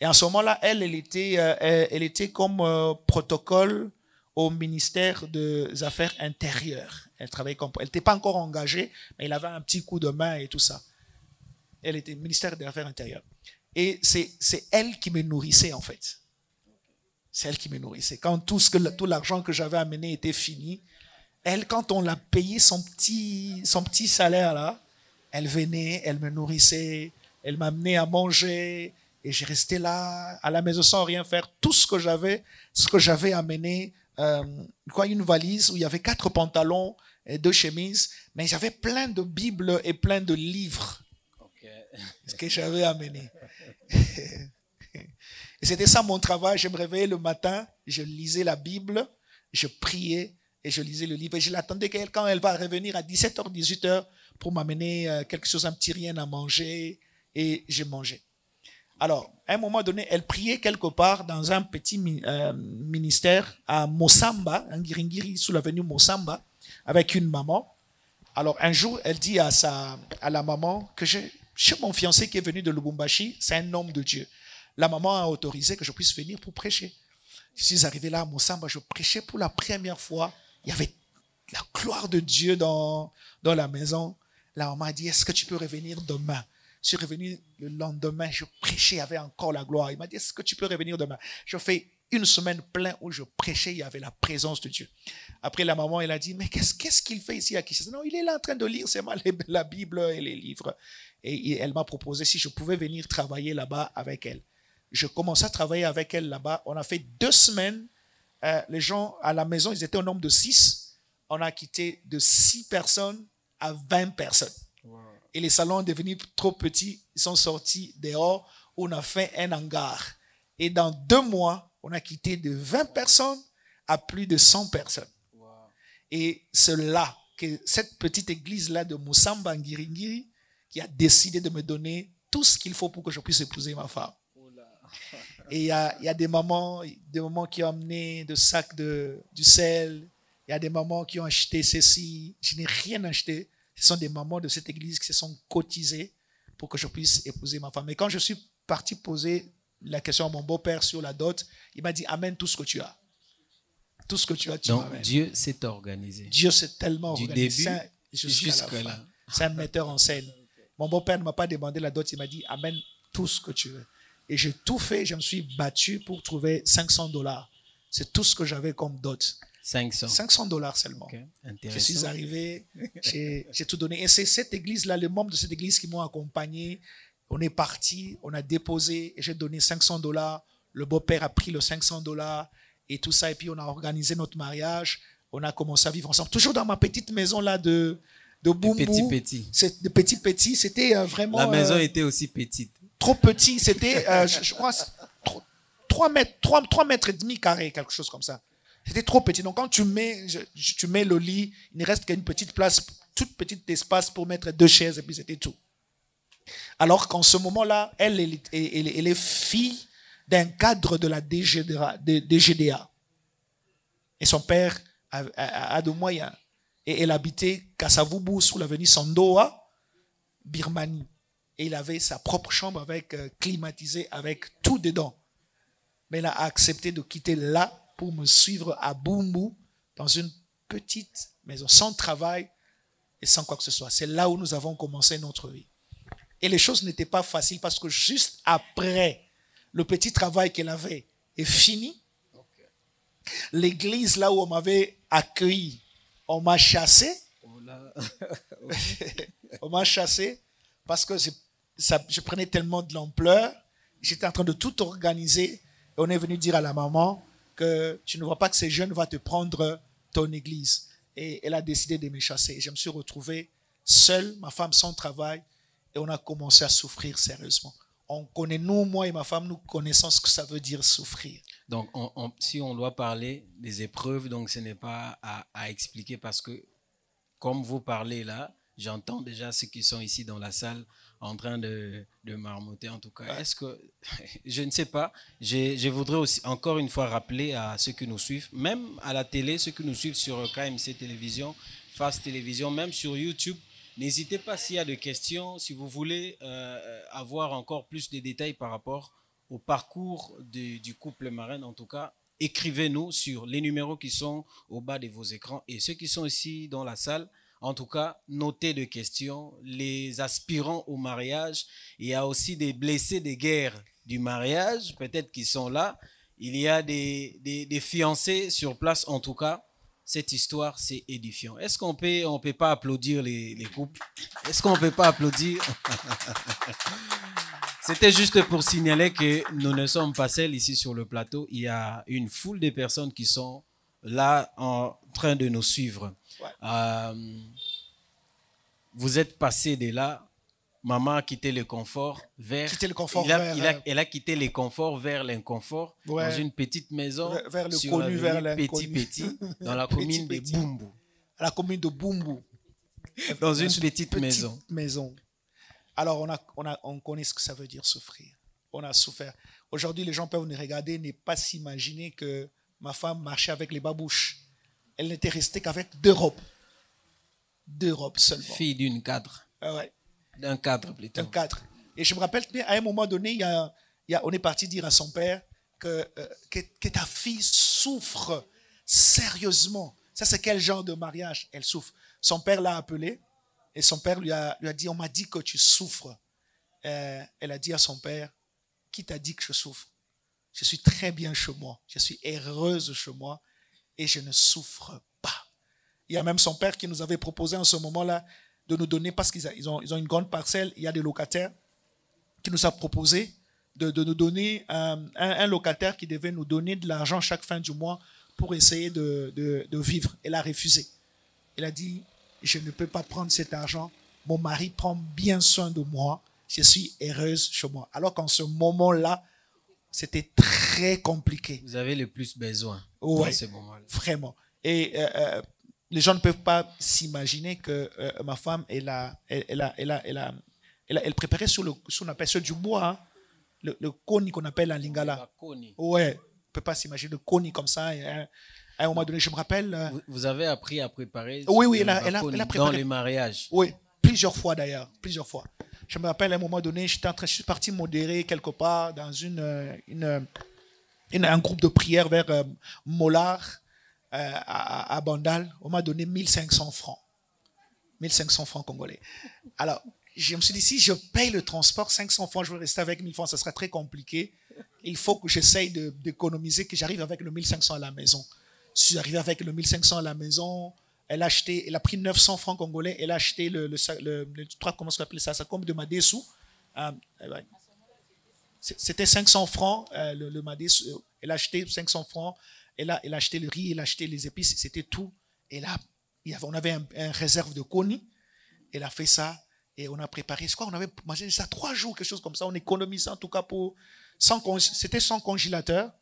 Et en ce moment-là, elle était comme protocole au ministère des Affaires intérieures. Elle travaillait comme, elle n'était pas encore engagée, mais elle avait un petit coup de main et tout ça. Elle était ministère des Affaires intérieures. Et c'est elle qui me nourrissait en fait. C'est elle qui me nourrissait. Quand tout l'argent que j'avais amené était fini, elle, quand on l'a payé son petit salaire là, elle venait, elle me nourrissait, elle m'amenait à manger. Et j'ai resté là, à la maison, sans rien faire. Tout ce que j'avais amené, une valise où il y avait 4 pantalons et 2 chemises, mais j'avais plein de Bibles et plein de livres. Ce que j'avais amené. Et c'était ça mon travail. Je me réveillais le matin, je lisais la Bible, je priais et je lisais le livre. Et je l'attendais quand elle va revenir à 17h, 18h pour m'amener quelque chose, un petit rien à manger. Et je mangeais. Alors, à un moment donné, elle priait quelque part dans un petit ministère à Mosamba, un Giringiri sous l'avenue Mosamba, avec une maman. Alors, un jour, elle dit à la maman que j'ai mon fiancé qui est venu de Lubumbashi, c'est un homme de Dieu. La maman a autorisé que je puisse venir pour prêcher. Je suis arrivé là à Mosamba, je prêchais pour la première fois. Il y avait la gloire de Dieu dans la maison. La maman a dit, est-ce que tu peux revenir demain? Je suis revenu le lendemain, je prêchais, il y avait encore la gloire. Il m'a dit, est-ce que tu peux revenir demain? Je fais, une semaine pleine où je prêchais, il y avait la présence de Dieu. Après, la maman, elle a dit, mais qu'est-ce qu'il fait ici à Kinshasa? Non, il est là en train de lire seulement la Bible et les livres. Et elle m'a proposé si je pouvais venir travailler là-bas avec elle. Je commençais à travailler avec elle là-bas. On a fait 2 semaines. Les gens à la maison, ils étaient au nombre de 6. On a quitté de 6 personnes à 20 personnes. Wow. Et les salons devenus trop petits. Ils sont sortis dehors. On a fait un hangar. Et dans 2 mois, on a quitté de 20 personnes à plus de 100 personnes. Wow. Et c'est là que cette petite église-là de Moussamba Ngiringiri qui a décidé de me donner tout ce qu'il faut pour que je puisse épouser ma femme. Et il y a des mamans qui ont amené des sacs du sel. Il y a des mamans qui ont acheté ceci. Je n'ai rien acheté. Ce sont des mamans de cette église qui se sont cotisées pour que je puisse épouser ma femme. Et quand je suis parti poser la question à mon beau-père sur la dot, il m'a dit, amène tout ce que tu as. Tout ce que tu as, tu m'amènes. Donc Dieu s'est organisé. Dieu s'est tellement du organisé. Début jusqu'à là. C'est un metteur en scène. Mon beau-père ne m'a pas demandé la dot, il m'a dit, amène tout ce que tu veux. Et j'ai tout fait, je me suis battu pour trouver $500. C'est tout ce que j'avais comme dot. $500 seulement. Okay. Je suis arrivé, j'ai tout donné. Et c'est cette église-là, les membres de cette église qui m'ont accompagné. On est parti, on a déposé, et j'ai donné $500. Le beau-père a pris le $500 et tout ça. Et puis on a organisé notre mariage. On a commencé à vivre ensemble. Toujours dans ma petite maison là de Boumbu. De petit. C'était vraiment... La maison était aussi petite. Trop petit, c'était, je crois, 3 mètres et demi carrés, quelque chose comme ça. C'était trop petit. Donc, quand tu mets le lit, il ne reste qu'une petite place, toute petite espace pour mettre 2 chaises et puis c'était tout. Alors qu'en ce moment-là, elle est fille d'un cadre de la DGDA. Et son père a de moyens. Et elle habitait Kasavubu sous l'avenue Sandoa, Birmanie. Et il avait sa propre chambre avec climatisée, avec tout dedans. Mais il a accepté de quitter là pour me suivre à Boumbu, dans une petite maison, sans travail et sans quoi que ce soit. C'est là où nous avons commencé notre vie. Et les choses n'étaient pas faciles parce que juste après le petit travail qu'elle avait est fini, l'église là où on m'avait accueilli, on m'a chassé. On m'a chassé parce que je prenais tellement de l'ampleur. J'étais en train de tout organiser. Et on est venu dire à la maman que tu ne vois pas que ces jeunes vont te prendre ton église. Et elle a décidé de me chasser. Et je me suis retrouvé seul, ma femme sans travail. Et on a commencé à souffrir sérieusement. On connaît, moi et ma femme, nous connaissons ce que ça veut dire souffrir. Donc, si on doit parler des épreuves, donc ce n'est pas à expliquer parce que, comme vous parlez là, j'entends déjà ceux qui sont ici dans la salle en train de marmotter en tout cas. Ouais. Est-ce que, je ne sais pas, je voudrais aussi encore une fois rappeler à ceux qui nous suivent, même à la télé, ceux qui nous suivent sur KMC Télévision, Fast Télévision, même sur YouTube, n'hésitez pas s'il y a des questions, si vous voulez avoir encore plus de détails par rapport au parcours du couple Marraine, en tout cas, écrivez-nous sur les numéros qui sont au bas de vos écrans et ceux qui sont ici dans la salle. En tout cas, notez des questions, les aspirants au mariage. Il y a aussi des blessés de guerre du mariage, peut-être qui sont là. Il y a des fiancés sur place. En tout cas, cette histoire, c'est édifiant. Est-ce qu'on peut pas applaudir les couples? Est-ce qu'on peut pas applaudir? C'était juste pour signaler que nous ne sommes pas seuls ici sur le plateau. Il y a une foule de personnes qui sont là en train de nous suivre. Ouais. Vous êtes passé de là, maman a quitté le confort vers... Elle a quitté le confort vers l'inconfort, ouais, dans une petite maison, vers le connu, vers l'inconnu. Petit, dans la commune de Boumbu. À la commune de Boumbu. Dans une petite maison. Alors, on connaît ce que ça veut dire souffrir. On a souffert. Aujourd'hui, les gens peuvent nous regarder, ne pas s'imaginer que ma femme marchait avec les babouches. Elle n'était restée qu'avec 2 robes. 2 robes seulement. Fille d'une cadre. Ouais. D'un cadre plutôt. D'un cadre. Et je me rappelle, à un moment donné, on est parti dire à son père que ta fille souffre sérieusement. Ça, c'est quel genre de mariage? Elle souffre. Son père l'a appelé et son père lui a dit, on m'a dit que tu souffres. Elle a dit à son père, qui t'a dit que je souffre? Je suis très bien chez moi. Je suis heureuse chez moi et je ne souffre pas. Il y a même son père qui nous avait proposé en ce moment-là de nous donner, parce qu'ils ont une grande parcelle, il y a des locataires, qui nous a proposé de nous donner un locataire qui devait nous donner de l'argent chaque fin du mois pour essayer de vivre. Elle a refusé. Elle a dit, je ne peux pas prendre cet argent. Mon mari prend bien soin de moi. Je suis heureuse chez moi. Alors qu'en ce moment-là, c'était très compliqué. Vous avez le plus besoin dans ce moment-là. Vraiment. Et les gens ne peuvent pas s'imaginer que ma femme, elle préparait sur on appelle ça du bois, hein, le koni qu'on appelle en lingala. Ouais, on ne peut pas s'imaginer le koni comme ça. À un moment donné, je me rappelle. Vous avez appris à préparer. Oui, elle a préparé. Dans les mariages. Oui, plusieurs fois d'ailleurs, plusieurs fois. Je me rappelle à un moment donné, je suis parti modérer quelque part dans un groupe de prière vers Molar, à Bandal. On m'a donné 1500 francs. 1500 francs congolais. Alors, je me suis dit, si je paye le transport, 500 francs, je vais rester avec 1000 francs, ça sera très compliqué. Il faut que j'essaye d'économiser, que j'arrive avec le 1500 à la maison. Je suis arrivé avec le 1500 à la maison. Elle a pris 900 francs congolais. Elle a acheté comment on appelle ça, comme de Madessou. C'était 500 francs, le Madessou. Elle a acheté 500 francs. Elle a acheté le riz, elle a acheté les épices. C'était tout. Et là, on avait un réserve de koni. Elle a fait ça. Et on a préparé, on avait mangé ça 3 jours, quelque chose comme ça. On économisait en tout cas c'était sans congélateur,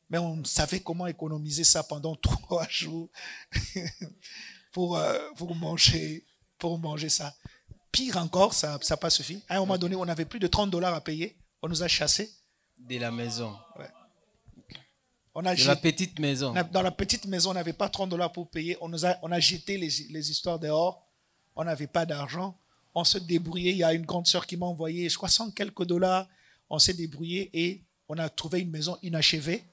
mais on savait comment économiser ça pendant 3 jours pour manger ça. Pire encore, ça n'a pas suffi. À un moment donné, on avait plus de $30 à payer. On nous a chassés. De la maison. Ouais. De la petite maison. Dans la petite maison, on n'avait pas $30 pour payer. On a jeté les histoires dehors. On n'avait pas d'argent. On s'est débrouillé. Il y a une grande sœur qui m'a envoyé, je crois, 100 quelques $. On s'est débrouillé et on a trouvé une maison inachevée.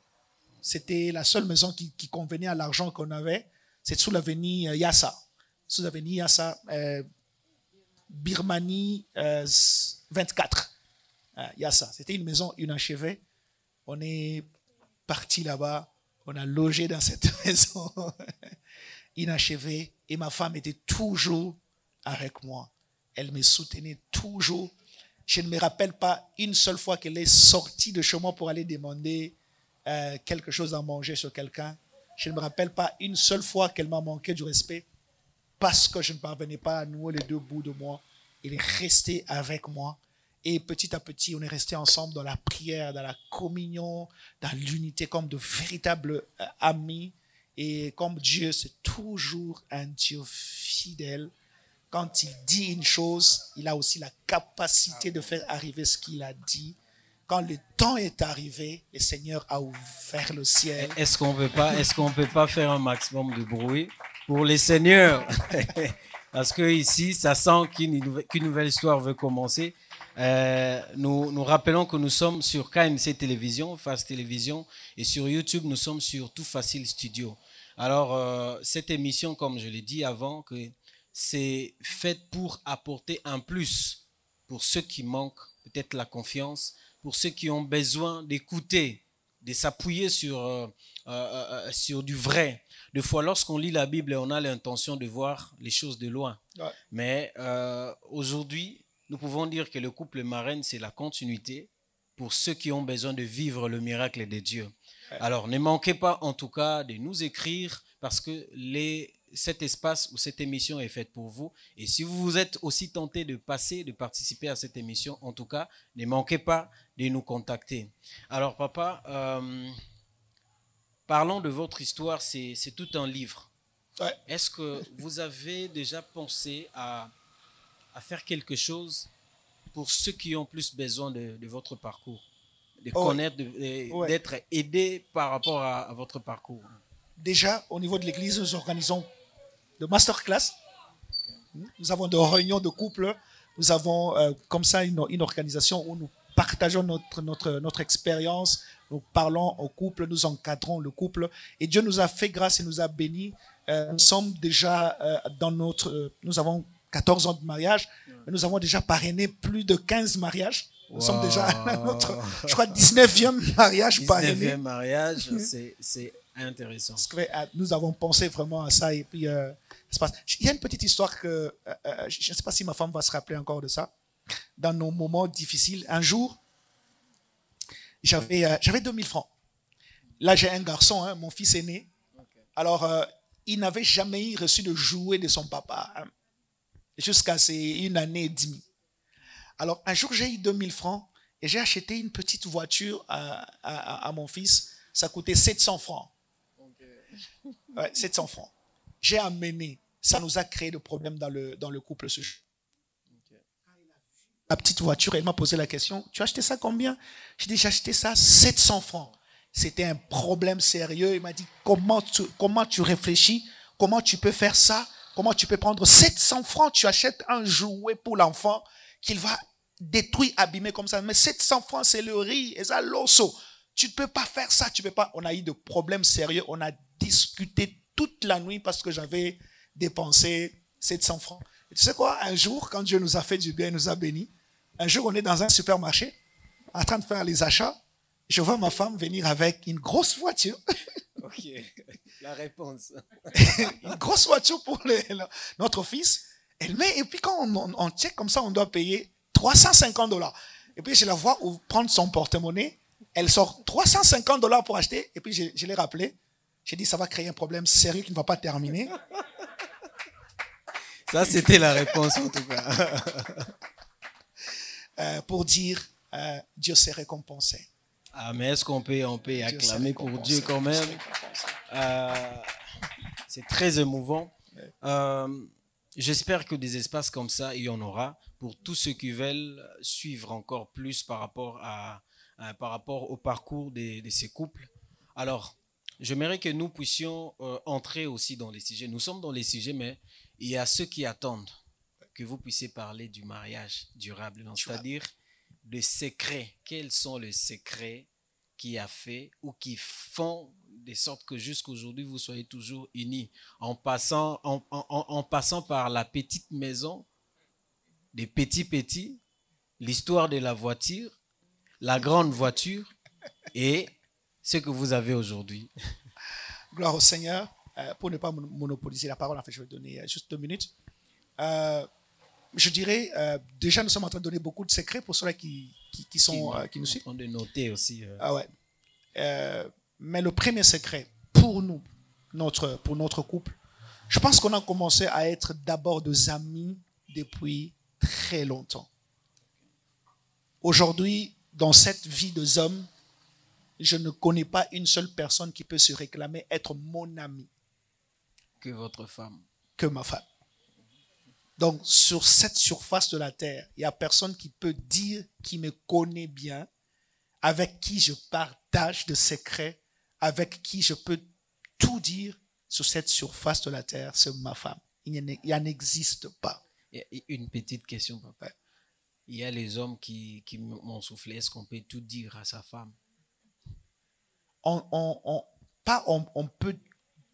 C'était la seule maison qui convenait à l'argent qu'on avait. C'est sous l'avenue Yassa. Sous l'avenue Yassa, Birmanie 24. Yassa. C'était une maison inachevée. On est parti là-bas. On a logé dans cette maison inachevée. Et ma femme était toujours avec moi. Elle me soutenait toujours. Je ne me rappelle pas une seule fois qu'elle est sortie de chez moi pour aller demander quelque chose à manger sur quelqu'un. Je ne me rappelle pas une seule fois qu'elle m'a manqué du respect parce que je ne parvenais pas à nouer les 2 bouts de moi. Elle est restée avec moi. Et petit à petit, on est restés ensemble dans la prière, dans la communion, dans l'unité, comme de véritables amis. Et comme Dieu, c'est toujours un Dieu fidèle. Quand il dit une chose, il a aussi la capacité de faire arriver ce qu'il a dit. Quand le temps est arrivé, le Seigneur a ouvert le ciel. Est-ce qu'on peut pas faire un maximum de bruit pour les seigneurs? Parce que ici, ça sent qu'une nouvelle histoire veut commencer. Nous rappelons que nous sommes sur KMC Télévision, Face Télévision, et sur YouTube, nous sommes sur Tout Facile Studio. Alors, cette émission, comme je l'ai dit avant, que c'est fait pour apporter un plus pour ceux qui manquent peut-être la confiance, pour ceux qui ont besoin d'écouter, de s'appuyer sur du vrai. Des fois, lorsqu'on lit la Bible, on a l'intention de voir les choses de loin. Ouais. Mais aujourd'hui, nous pouvons dire que le couple marraine, c'est la continuité pour ceux qui ont besoin de vivre le miracle de Dieu. Ouais. Alors, ne manquez pas en tout cas de nous écrire parce que cet espace ou cette émission est faite pour vous. Et si vous êtes aussi tenté de participer à cette émission, en tout cas, ne manquez pas de nous contacter. Alors, papa, parlons de votre histoire, c'est tout un livre. Ouais. Est-ce que vous avez déjà pensé à faire quelque chose pour ceux qui ont plus besoin de votre parcours, de connaître, d'être aidés par rapport à votre parcours? Déjà, au niveau de l'église, nous organisons de masterclass. Nous avons des réunions de couple. Nous avons comme ça une organisation où nous partageons notre expérience. Nous parlons au couple, nous encadrons le couple. Et Dieu nous a fait grâce et nous a bénis. Nous sommes déjà nous avons 14 ans de mariage. Nous avons déjà parrainé plus de 15 mariages. Nous sommes déjà à Wow. notre, je crois, 19e mariage par année. 19e mariage, c'est intéressant. Parce que, nous avons pensé vraiment à ça. Et puis, ça se passe. Il y a une petite histoire que je ne sais pas si ma femme va se rappeler encore de ça. Dans nos moments difficiles, un jour, j'avais 2000 francs. Là, j'ai un garçon, hein, mon fils aîné. Alors, il n'avait jamais reçu de jouet de son papa, hein, jusqu'à une année et demie. Alors, un jour, j'ai eu 2000 francs et j'ai acheté une petite voiture à mon fils. Ça coûtait 700 francs. Ouais, 700 francs. J'ai amené. Ça nous a créé des problèmes dans le couple ce jour. La petite voiture, elle m'a posé la question, tu as acheté ça combien? J'ai dit, j'ai acheté ça 700 francs. C'était un problème sérieux. Il m'a dit, comment tu réfléchis? Comment tu peux faire ça? Comment tu peux prendre 700 francs? Tu achètes un jouet pour l'enfant qu'il va détruire, abîmer comme ça. Mais 700 francs, c'est le riz. Et ça, l'osso. Tu ne peux pas faire ça. Tu peux pas. On a eu des problèmes sérieux. On a discuté toute la nuit parce que j'avais dépensé 700 francs. Et tu sais quoi? Un jour, quand Dieu nous a fait du bien, il nous a bénis. Un jour, on est dans un supermarché, en train de faire les achats. Je vois ma femme venir avec une grosse voiture. Ok, la réponse. Une grosse voiture pour notre fils. Elle met, et puis quand on check comme ça, on doit payer $350. Et puis je la vois prendre son porte-monnaie. Elle sort $350 pour acheter. Et puis je l'ai rappelé. J'ai dit, ça va créer un problème sérieux qui ne va pas terminer. Ça, c'était la réponse en tout cas. Pour dire, Dieu s'est récompensé. Ah, mais est-ce qu'on peut acclamer pour Dieu quand même? C'est très émouvant. J'espère que des espaces comme ça, il y en aura pour tous ceux qui veulent suivre encore plus par rapport au parcours de ces couples. Alors, j'aimerais que nous puissions entrer aussi dans les sujets. Nous sommes dans les sujets, mais il y a ceux qui attendent que vous puissiez parler du mariage durable. C'est-à-dire des secrets. Quels sont les secrets qui a fait ou qui font de sorte que jusqu'aujourd'hui vous soyez toujours unis en passant par la petite maison, des petits, l'histoire de la voiture, la grande voiture et ce que vous avez aujourd'hui. Gloire au Seigneur. Pour ne pas monopoliser la parole, en fait, je vais donner juste 2 minutes. Je dirais, déjà, nous sommes en train de donner beaucoup de secrets pour ceux qui nous suivent. En train de noter aussi. Ah ouais. Mais le premier secret pour nous, pour notre couple, je pense qu'on a commencé à être d'abord des amis depuis très longtemps. Aujourd'hui, dans cette vie de hommes, je ne connais pas une seule personne qui peut se réclamer être mon ami. Que votre femme. Que ma femme. Donc, sur cette surface de la terre, il n'y a personne qui peut dire, qui me connaît bien, avec qui je partage de secrets, avec qui je peux tout dire sur cette surface de la terre, c'est ma femme. Il n'en existe pas. Une petite question, papa. Il y a les hommes qui m'ont soufflé. Est-ce qu'on peut tout dire à sa femme? On peut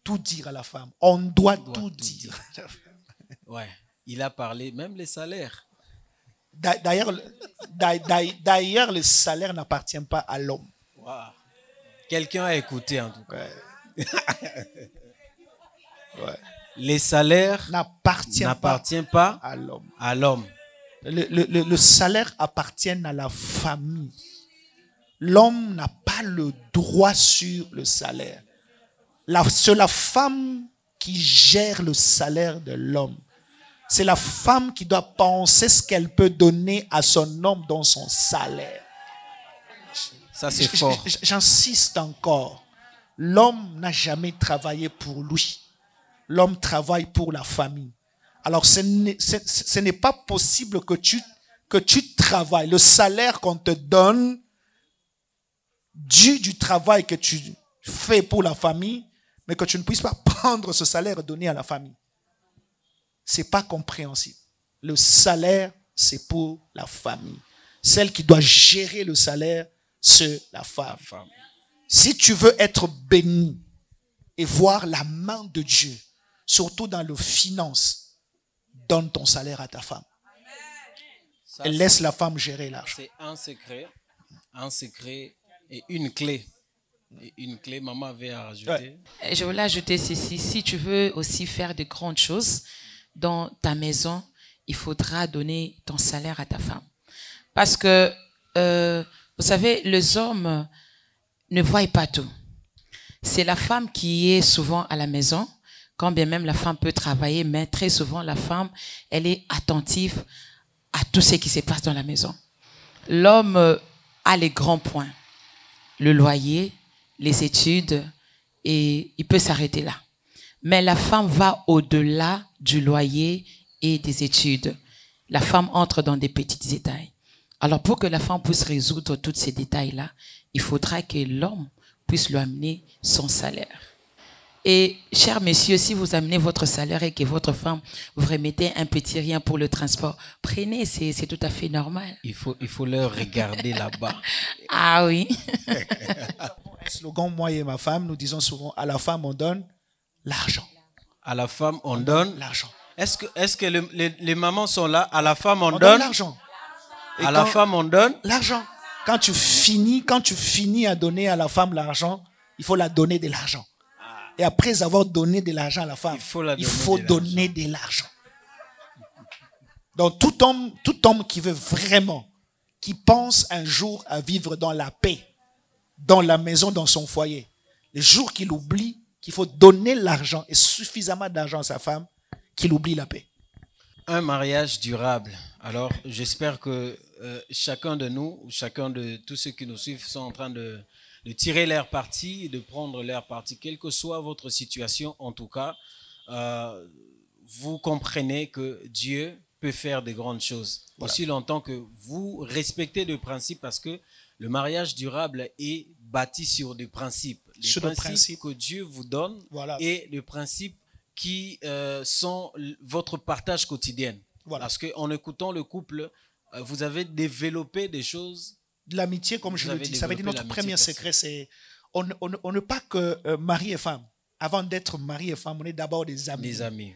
tout dire à la femme. On doit tout dire. Ouais. Il a parlé même les salaires. D'ailleurs, le salaire n'appartient pas à l'homme. Wow. Quelqu'un a écouté en tout cas. Ouais. Les salaires n'appartiennent pas à l'homme. À l'homme. Le salaire appartient à la famille. L'homme n'a pas le droit sur le salaire. C'est la femme qui gère le salaire de l'homme. C'est la femme qui doit penser ce qu'elle peut donner à son homme dans son salaire. Ça, c'est fort. J'insiste encore. L'homme n'a jamais travaillé pour lui. L'homme travaille pour la famille. Alors, ce n'est pas possible que tu travailles. Le salaire qu'on te donne, dû du travail que tu fais pour la famille, mais que tu ne puisses pas prendre ce salaire et donner à la famille. C'est pas compréhensible. Le salaire, c'est pour la famille. Celle qui doit gérer le salaire, c'est la femme. Si tu veux être béni et voir la main de Dieu, surtout dans les finances, donne ton salaire à ta femme. Ça, et laisse la femme gérer l'argent. c'est un secret et une clé. Et une clé, maman avait à rajouter. Ouais. Et je voulais ajouter ceci. Si tu veux aussi faire de grandes choses dans ta maison, il faudra donner ton salaire à ta femme. Parce que, vous savez, les hommes ne voient pas tout. C'est la femme qui est souvent à la maison, quand bien même la femme peut travailler, mais très souvent la femme, elle est attentive à tout ce qui se passe dans la maison. L'homme a les grands points, le loyer, les études, et il peut s'arrêter là. Mais la femme va au-delà du loyer et des études. La femme entre dans des petits détails. Alors pour que la femme puisse résoudre tous ces détails-là, il faudra que l'homme puisse lui amener son salaire. Et, chers messieurs, si vous amenez votre salaire et que votre femme vous remettez un petit rien pour le transport, prenez, c'est tout à fait normal. Il faut leur regarder là-bas. Ah oui. Un slogan, moi et ma femme, nous disons souvent, à la femme, on donne l'argent. À la femme, on donne l'argent. Est-ce que les mamans sont là? À la femme, on donne donne l'argent. À la femme, on donne l'argent. Quand tu finis à donner à la femme l'argent, il faut la donner de l'argent. Et après avoir donné de l'argent à la femme, il faut donner de l'argent. Donc tout homme qui veut vraiment, qui pense un jour à vivre dans la paix, dans la maison, dans son foyer, le jour qu'il oublie qu'il faut donner l'argent et suffisamment d'argent à sa femme, qu'il oublie la paix. Un mariage durable. Alors, j'espère que chacun de nous, chacun de tous ceux qui nous suivent sont en train de tirer leur parti, de prendre leur parti, quelle que soit votre situation, en tout cas, vous comprenez que Dieu peut faire de grandes choses. Voilà. Aussi longtemps que vous respectez des principes, parce que le mariage durable est bâti sur des principes. Les principes que Dieu vous donne, voilà, et les principes qui sont votre partage quotidien. Voilà. Parce qu'en écoutant le couple, vous avez développé des choses. De l'amitié, comme je le dis. Ça veut dire notre premier secret, c'est on n'est pas que mari et femme. Avant d'être mari et femme, on est d'abord des amis. Des amis.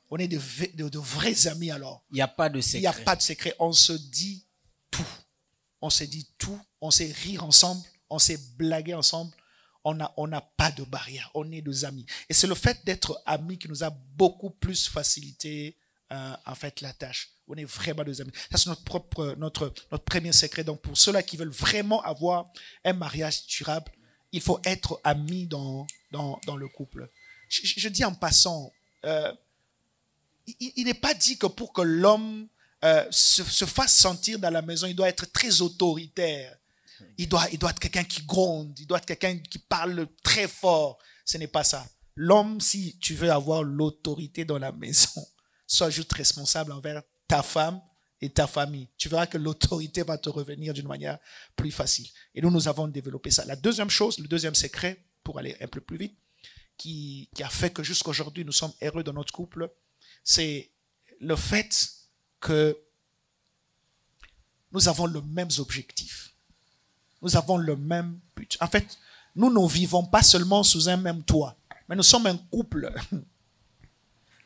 On est de vrais amis alors. Il n'y a pas de secret. Il n'y a pas de secret. On se dit tout. On se dit tout. On sait rire ensemble. On sait blaguer ensemble. On n'a pas de barrière. On est des amis. Et c'est le fait d'être amis qui nous a beaucoup plus facilité en fait la tâche. On est vraiment des amis. Ça, c'est notre premier secret. Donc, pour ceux-là qui veulent vraiment avoir un mariage durable, il faut être amis dans le couple. Je dis en passant, il n'est pas dit que pour que l'homme se fasse sentir dans la maison, il doit être très autoritaire. Il doit être quelqu'un qui gronde, il doit être quelqu'un qui parle très fort. Ce n'est pas ça. L'homme, si tu veux avoir l'autorité dans la maison, sois juste responsable envers ta femme et ta famille. Tu verras que l'autorité va te revenir d'une manière plus facile. Et nous avons développé ça. La deuxième chose, le deuxième secret, pour aller un peu plus vite, qui a fait que jusqu'à aujourd'hui nous sommes heureux dans notre couple, c'est le fait que nous avons le même objectif. Nous avons le même but. En fait, nous ne vivons pas seulement sous un même toit, mais nous sommes un couple.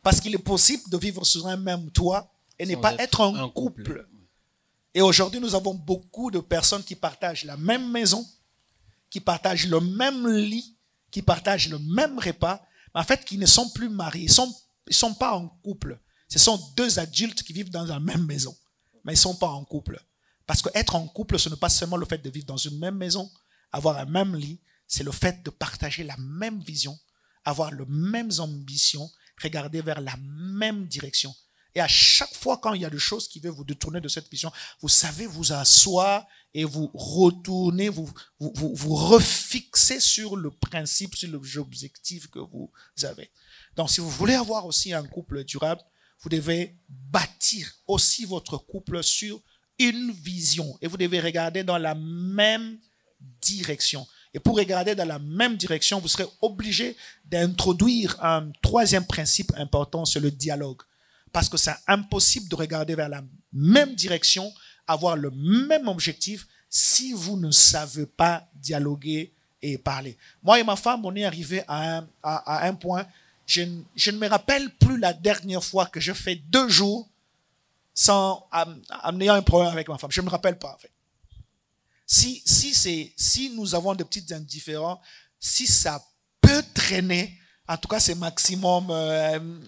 Parce qu'il est possible de vivre sous un même toit et ne pas être un couple. Et aujourd'hui, nous avons beaucoup de personnes qui partagent la même maison, qui partagent le même lit, qui partagent le même repas, mais en fait, qui ne sont plus mariés. Ils sont pas en couple. Ce sont deux adultes qui vivent dans la même maison, mais ils ne sont pas en couple. Parce qu'être en couple, ce n'est pas seulement le fait de vivre dans une même maison, avoir un même lit, c'est le fait de partager la même vision, avoir les mêmes ambitions, regarder vers la même direction. Et à chaque fois quand il y a des choses qui veulent vous détourner de cette vision, vous savez vous asseoir et vous retourner, vous refixer sur le principe, sur l'objectif que vous avez. Donc si vous voulez avoir aussi un couple durable, vous devez bâtir aussi votre couple sur une vision. Et vous devez regarder dans la même direction. Et pour regarder dans la même direction, vous serez obligé d'introduire un troisième principe important, c'est le dialogue. Parce que c'est impossible de regarder vers la même direction, avoir le même objectif, si vous ne savez pas dialoguer et parler. Moi et ma femme, on est arrivé à un point, je ne me rappelle plus la dernière fois que je fais 2 jours en ayant un problème avec ma femme. Je ne me rappelle pas, en fait. Si nous avons de petites indifférences, si ça peut traîner, en tout cas, c'est maximum,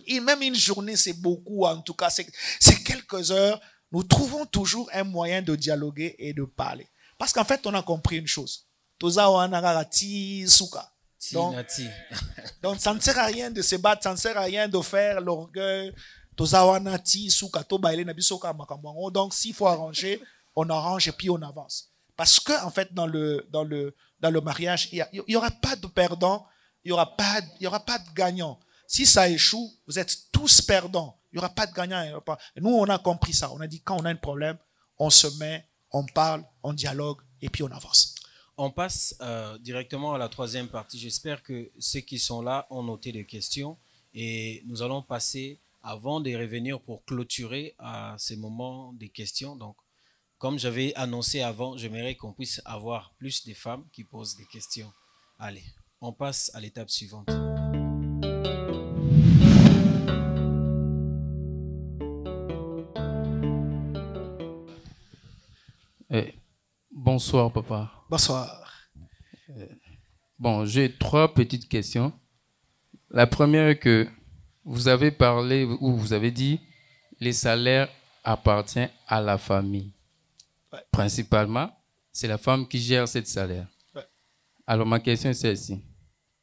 et même une journée, c'est beaucoup, en tout cas, c'est quelques heures. Nous trouvons toujours un moyen de dialoguer et de parler. Parce qu'en fait, on a compris une chose. Donc, ça ne sert à rien de se battre, ça ne sert à rien de faire l'orgueil. Donc, s'il faut arranger, on arrange et puis on avance. Parce que, en fait, dans le mariage, il y aura pas de perdant, il y aura pas de gagnant. Si ça échoue, vous êtes tous perdants. Il n'y aura pas de gagnant. Nous, on a compris ça. On a dit, quand on a un problème, on se met, on parle, on dialogue et puis on avance. On passe directement à la troisième partie. J'espère que ceux qui sont là ont noté des questions et nous allons passer, avant de revenir pour clôturer à ces moments des questions. Donc, comme j'avais annoncé avant, j'aimerais qu'on puisse avoir plus de femmes qui posent des questions. Allez, on passe à l'étape suivante. Bonsoir, papa. Bonsoir. Bon, j'ai 3 petites questions. La première est que vous avez parlé, ou vous avez dit, les salaires appartiennent à la famille. Ouais. Principalement, c'est la femme qui gère cette salaire. Ouais. Alors, ma question est celle-ci.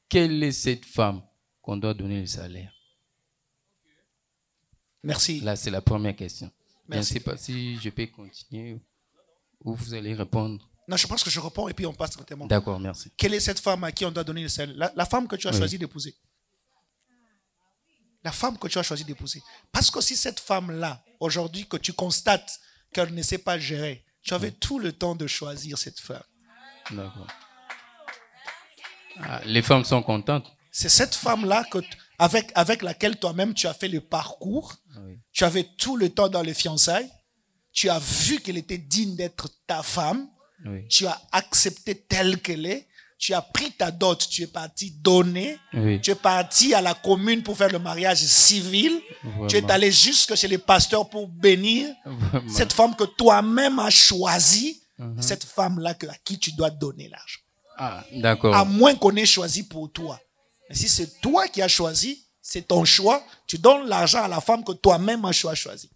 Quelle est cette femme qu'on doit donner le salaire? Merci. Là, c'est la première question. Merci. Je ne sais pas si je peux continuer ou vous allez répondre. Non, je pense que je réponds et puis on passe directement. D'accord, merci. Quelle est cette femme à qui on doit donner le salaire? La femme que tu as choisi d'épouser. La femme que tu as choisi d'épouser. Parce que si cette femme-là, aujourd'hui, que tu constates qu'elle ne sait pas gérer, tu avais tout le temps de choisir cette femme. D'accord. Les femmes sont contentes. C'est cette femme-là avec laquelle toi-même tu as fait le parcours. Oui. Tu avais tout le temps dans les fiançailles. Tu as vu qu'elle était digne d'être ta femme. Oui. Tu as accepté telle qu'elle est. Tu as pris ta dot. Tu es parti donner. Oui. Tu es parti à la commune pour faire le mariage civil. Vraiment. Tu es allé jusque chez les pasteurs pour bénir. Vraiment. Cette femme que toi-même as choisie. Cette femme-là à qui tu dois donner l'argent. Ah, d'accord. À moins qu'on ait choisi pour toi. Mais si c'est toi qui as choisi, c'est ton choix. Tu donnes l'argent à la femme que toi-même as choisi.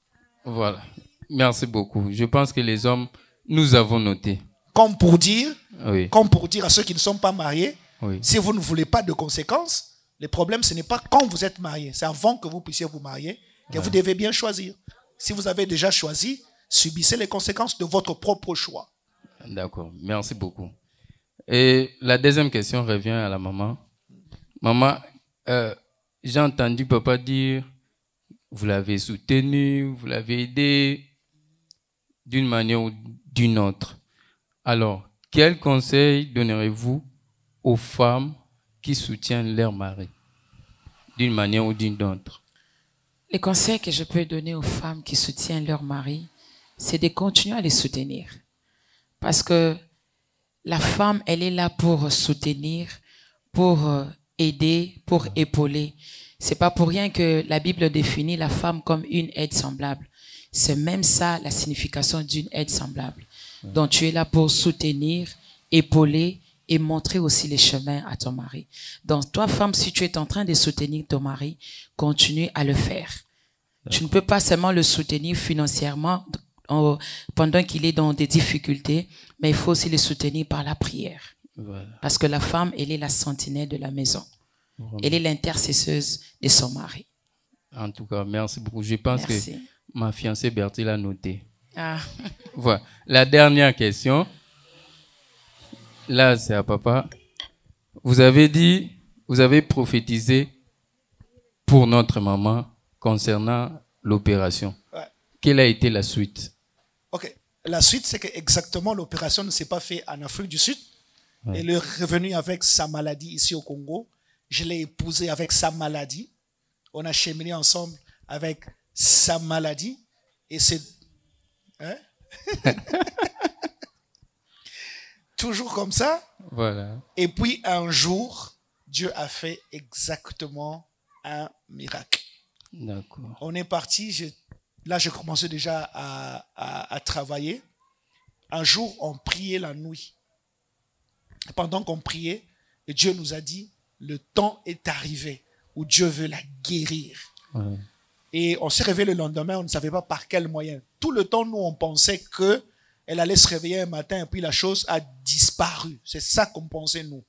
Voilà. Merci beaucoup. Je pense que les hommes, nous avons noté. Comme pour dire Oui. à ceux qui ne sont pas mariés, Oui. si vous ne voulez pas de conséquences, le problème, ce n'est pas quand vous êtes marié. C'est avant que vous puissiez vous marier que vous devez bien choisir. Si vous avez déjà choisi, subissez les conséquences de votre propre choix. D'accord. Merci beaucoup. Et la deuxième question revient à la maman. Maman, j'ai entendu papa dire, vous l'avez soutenu, vous l'avez aidé d'une manière ou d'une autre. Alors, quel conseil donnerez-vous aux femmes qui soutiennent leur mari d'une manière ou d'une autre? Les conseils que je peux donner aux femmes qui soutiennent leur mari, c'est de continuer à les soutenir. Parce que la femme, elle est là pour soutenir, pour aider, pour épauler. C'est pas pour rien que la Bible définit la femme comme une aide semblable. C'est même ça la signification d'une aide semblable. Donc tu es là pour soutenir, épauler et montrer aussi les chemins à ton mari. Donc toi, femme, si tu es en train de soutenir ton mari, continue à le faire. Tu ne peux pas seulement le soutenir financièrement pendant qu'il est dans des difficultés, mais il faut aussi le soutenir par la prière. Voilà. Parce que la femme, elle est la sentinelle de la maison. Vraiment. Elle est l'intercesseuse de son mari. En tout cas, merci beaucoup. Je pense Merci. que ma fiancée Bertie l'a noté. Ah. Voilà. La dernière question. Là, c'est à papa. Vous avez prophétisé pour notre maman concernant l'opération. Ouais. Quelle a été la suite? Ok. La suite, c'est que exactement l'opération ne s'est pas faite en Afrique du Sud. Ouais. Elle est revenue avec sa maladie ici au Congo. Je l'ai épousée avec sa maladie. On a cheminé ensemble avec sa maladie. Et c'est... Hein? Toujours comme ça. Voilà. Et puis un jour, Dieu a fait exactement un miracle. D'accord. On est parti, là, je commençais déjà à travailler. Un jour, on priait la nuit. Et pendant qu'on priait, Dieu nous a dit, le temps est arrivé où Dieu veut la guérir. Ouais. Et on s'est réveillé le lendemain, on ne savait pas par quel moyen. Tout le temps, nous, on pensait qu'elle allait se réveiller un matin et puis la chose a disparu. C'est ça qu'on pensait, nous.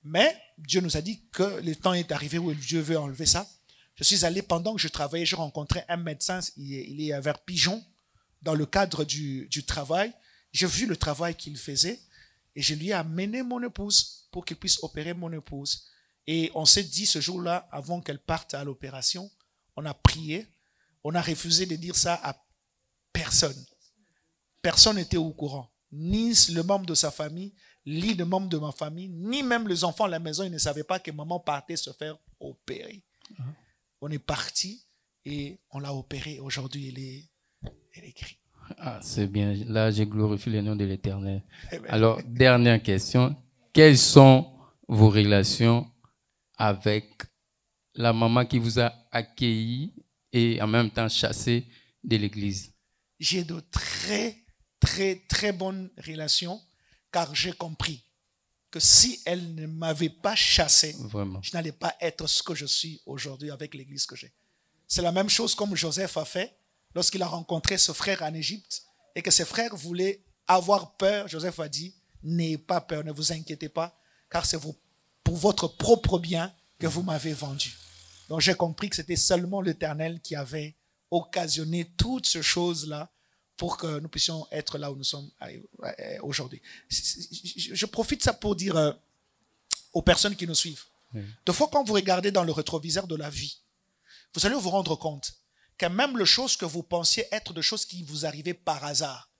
Mais Dieu nous a dit que le temps est arrivé où Dieu veut enlever ça. Je suis allé, pendant que je travaillais, je rencontrais un médecin, il est vers Pigeon, dans le cadre du travail. J'ai vu le travail qu'il faisait et je lui ai amené mon épouse pour qu'il puisse opérer mon épouse. Et on s'est dit ce jour-là, avant qu'elle parte à l'opération, on a prié, on a refusé de dire ça à personne. Personne n'était au courant, ni le membre de sa famille, ni le membre de ma famille, ni même les enfants à la maison, ils ne savaient pas que maman partait se faire opérer. On est parti et on l'a opéré. Aujourd'hui, elle est guérie. Ah, c'est bien. Là, je glorifie le nom de l'Éternel. Alors, dernière question. Quelles sont vos relations avec la maman qui vous a accueilli et en même temps chassé de l'église? J'ai de très, très, très bonnes relations car j'ai compris que si elle ne m'avait pas chassé, Vraiment. je n'allais pas être ce que je suis aujourd'hui avec l'église que j'ai. C'est la même chose comme Joseph a fait lorsqu'il a rencontré ce frère en Égypte et que ses frères voulaient avoir peur. Joseph a dit, n'ayez pas peur, ne vous inquiétez pas, car c'est pour votre propre bien que vous m'avez vendu. Donc j'ai compris que c'était seulement l'Éternel qui avait occasionné toutes ces choses-là pour que nous puissions être là où nous sommes aujourd'hui. Je profite de ça pour dire aux personnes qui nous suivent. De fois, quand vous regardez dans le rétroviseur de la vie, vous allez vous rendre compte que même les choses que vous pensiez être des choses qui vous arrivaient par hasard,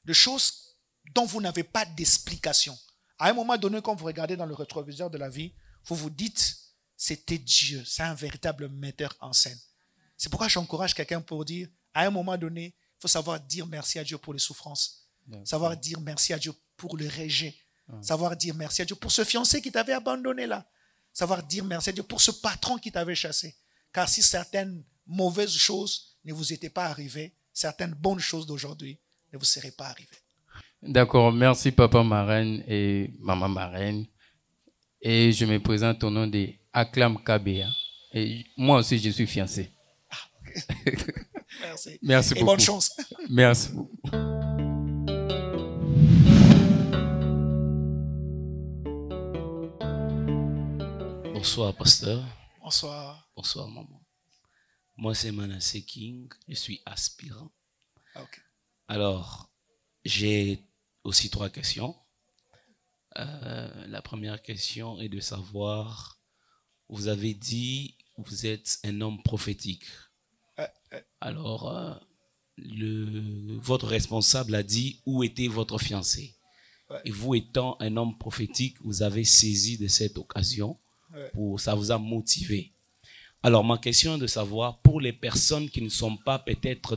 des choses dont vous n'avez pas d'explication. À un moment donné, quand vous regardez dans le rétroviseur de la vie, vous vous dites, c'était Dieu, c'est un véritable metteur en scène. C'est pourquoi j'encourage quelqu'un pour dire, à un moment donné, il faut savoir dire merci à Dieu pour les souffrances, savoir dire merci à Dieu pour le rejet, savoir dire merci à Dieu pour ce fiancé qui t'avait abandonné là, savoir dire merci à Dieu pour ce patron qui t'avait chassé. Car si certaines mauvaises choses ne vous étaient pas arrivées, certaines bonnes choses d'aujourd'hui ne vous seraient pas arrivées. D'accord, merci papa marraine et maman marraine. Et je me présente au nom de Acclam Kabea. Et moi aussi, je suis fiancé. Ah, okay. Merci. Merci et beaucoup. bonne chance. Merci. Bonsoir, pasteur. Bonsoir. Bonsoir, maman. Moi, c'est Manasseh King. Je suis aspirant. Okay. Alors, j'ai aussi 3 questions. La première question est de savoir, vous avez dit, vous êtes un homme prophétique. Alors, votre responsable a dit, où était votre fiancé? Et vous étant un homme prophétique, vous avez saisi de cette occasion, ça vous a motivé. Alors, ma question est de savoir, pour les personnes qui ne sont pas peut-être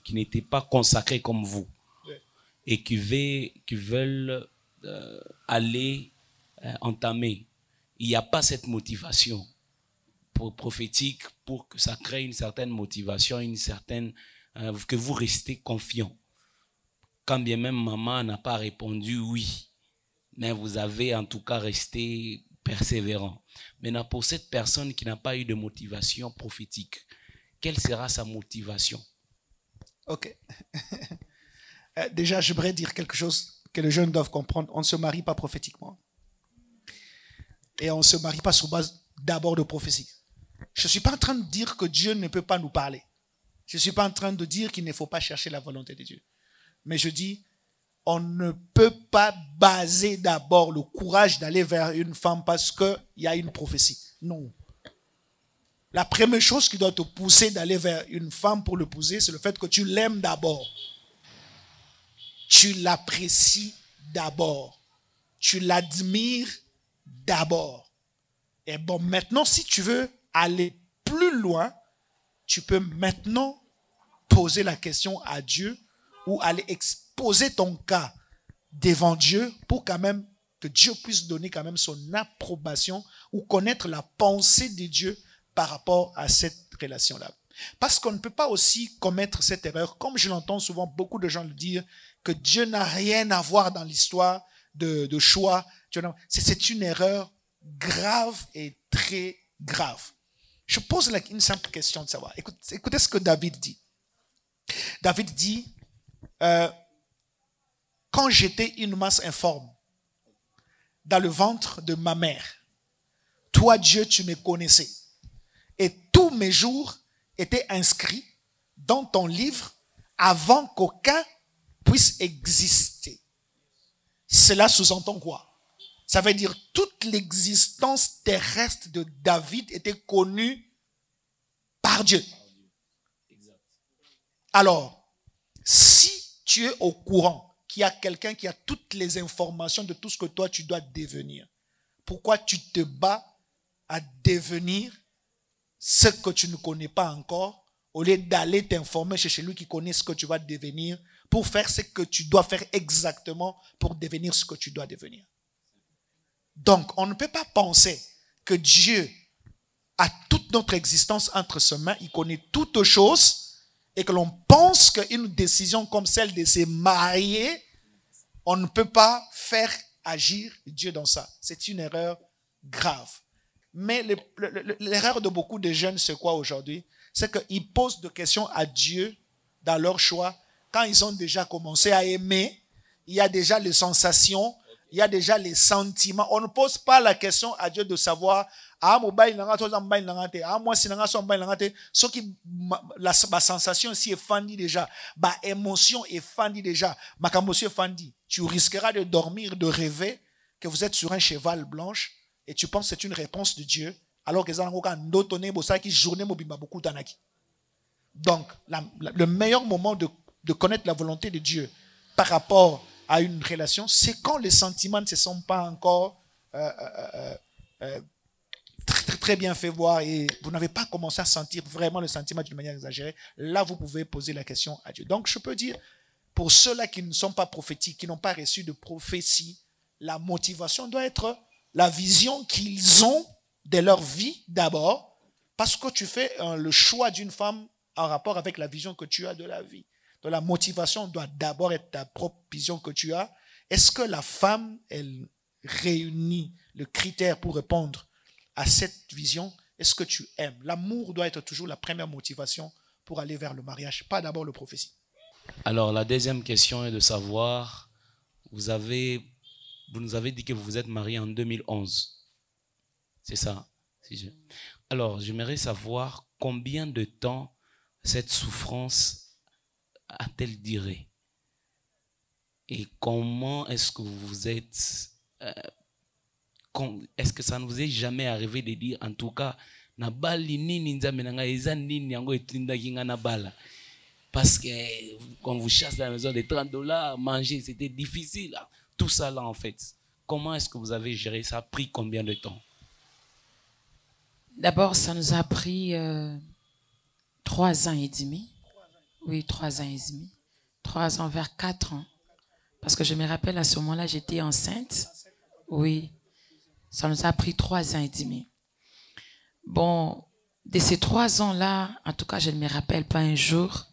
qui n'étaient pas consacrées comme vous, et qui veulent aller entamer, il n'y a pas cette motivation prophétique pour que ça crée une certaine motivation, que vous restez confiant. Quand bien même maman n'a pas répondu oui, mais vous avez en tout cas resté persévérant. Maintenant, pour cette personne qui n'a pas eu de motivation prophétique, quelle sera sa motivation? Ok. Déjà, j'aimerais dire quelque chose que les jeunes doivent comprendre. On ne se marie pas prophétiquement. Et on ne se marie pas sur base d'abord de prophétie. Je ne suis pas en train de dire que Dieu ne peut pas nous parler. Je ne suis pas en train de dire qu'il ne faut pas chercher la volonté de Dieu. Mais je dis, on ne peut pas baser d'abord le courage d'aller vers une femme parce qu'il y a une prophétie. Non. La première chose qui doit te pousser d'aller vers une femme pour l'épouser, c'est le fait que tu l'aimes d'abord. Tu l'apprécies d'abord. Tu l'admires d'abord. Et bon, maintenant, si tu veux aller plus loin, tu peux maintenant poser la question à Dieu ou aller exposer ton cas devant Dieu pour quand même que Dieu puisse donner quand même son approbation ou connaître la pensée de Dieu par rapport à cette relation-là. Parce qu'on ne peut pas aussi commettre cette erreur, comme je l'entends souvent beaucoup de gens le dire, que Dieu n'a rien à voir dans l'histoire de choix. C'est une erreur grave et très grave. Je pose une simple question de savoir. Écoutez ce que David dit. David dit, quand j'étais une masse informe dans le ventre de ma mère, toi Dieu, tu me connaissais. Et tous mes jours étaient inscrits dans ton livre avant qu'aucun puisse exister. Cela sous-entend quoi? Ça veut dire toute l'existence terrestre de David était connue par Dieu. Alors, si tu es au courant qu'il y a quelqu'un qui a toutes les informations de tout ce que toi tu dois devenir, pourquoi tu te bats à devenir ce que tu ne connais pas encore, au lieu d'aller t'informer chez celui qui connaît ce que tu vas devenir, pour faire ce que tu dois faire exactement pour devenir ce que tu dois devenir. Donc, on ne peut pas penser que Dieu a toute notre existence entre ses mains, il connaît toutes choses, et que l'on pense qu'une décision comme celle de se marier, on ne peut pas faire agir Dieu dans ça. C'est une erreur grave. Mais l'erreur de beaucoup de jeunes, c'est quoi aujourd'hui? C'est qu'ils posent des questions à Dieu dans leur choix. Quand ils ont déjà commencé à aimer, il y a déjà les sensations, il y a déjà les sentiments. On ne pose pas la question à Dieu de savoir la sensation aussi est fendue déjà, la émotion est fendue déjà, ma émotion est fendue. Tu risqueras de dormir, de rêver que vous êtes sur un cheval blanche et tu penses que c'est une réponse de Dieu alors que donc le meilleur moment de connaître la volonté de Dieu par rapport à une relation, c'est quand les sentiments ne se sont pas encore très bien fait voir et vous n'avez pas commencé à sentir vraiment le sentiment d'une manière exagérée. Là, vous pouvez poser la question à Dieu. Donc, je peux dire, pour ceux-là qui ne sont pas prophétiques, qui n'ont pas reçu de prophétie, la motivation doit être la vision qu'ils ont de leur vie d'abord, parce que tu fais le choix d'une femme en rapport avec la vision que tu as de la vie. Donc, la motivation doit d'abord être ta propre vision que tu as. Est-ce que la femme, elle réunit le critère pour répondre à cette vision? Est-ce que tu aimes? L'amour doit être toujours la première motivation pour aller vers le mariage, pas d'abord le prophétie. Alors, la deuxième question est de savoir, vous nous avez dit que vous vous êtes marié en 2011. C'est ça? Alors, j'aimerais savoir combien de temps cette souffrance a-t-elle duré? Et comment est-ce que vous êtes... est-ce que ça ne vous est jamais arrivé de dire, en tout cas, parce que quand vous chassez à la maison de $30, manger, c'était difficile. Tout ça là, en fait. Comment est-ce que vous avez géré ça? Ça a pris combien de temps? D'abord, ça nous a pris 3 ans et demi. Oui, 3 ans et demi. 3 ans vers 4 ans. Parce que je me rappelle, à ce moment-là, j'étais enceinte. Oui. Ça nous a pris 3 ans et demi. Bon, de ces 3 ans-là, en tout cas, je ne me rappelle pas un jour,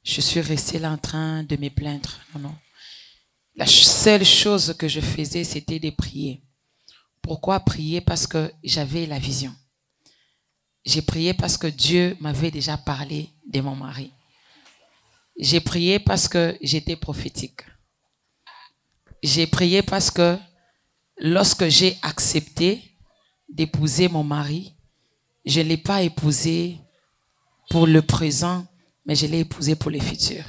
je suis restée là en train de me plaindre. Non. La seule chose que je faisais, c'était de prier. Pourquoi prier? Parce que j'avais la vision. J'ai prié parce que Dieu m'avait déjà parlé de mon mari. J'ai prié parce que j'étais prophétique. J'ai prié parce que lorsque j'ai accepté d'épouser mon mari, je ne l'ai pas épousé pour le présent, mais je l'ai épousé pour le futur.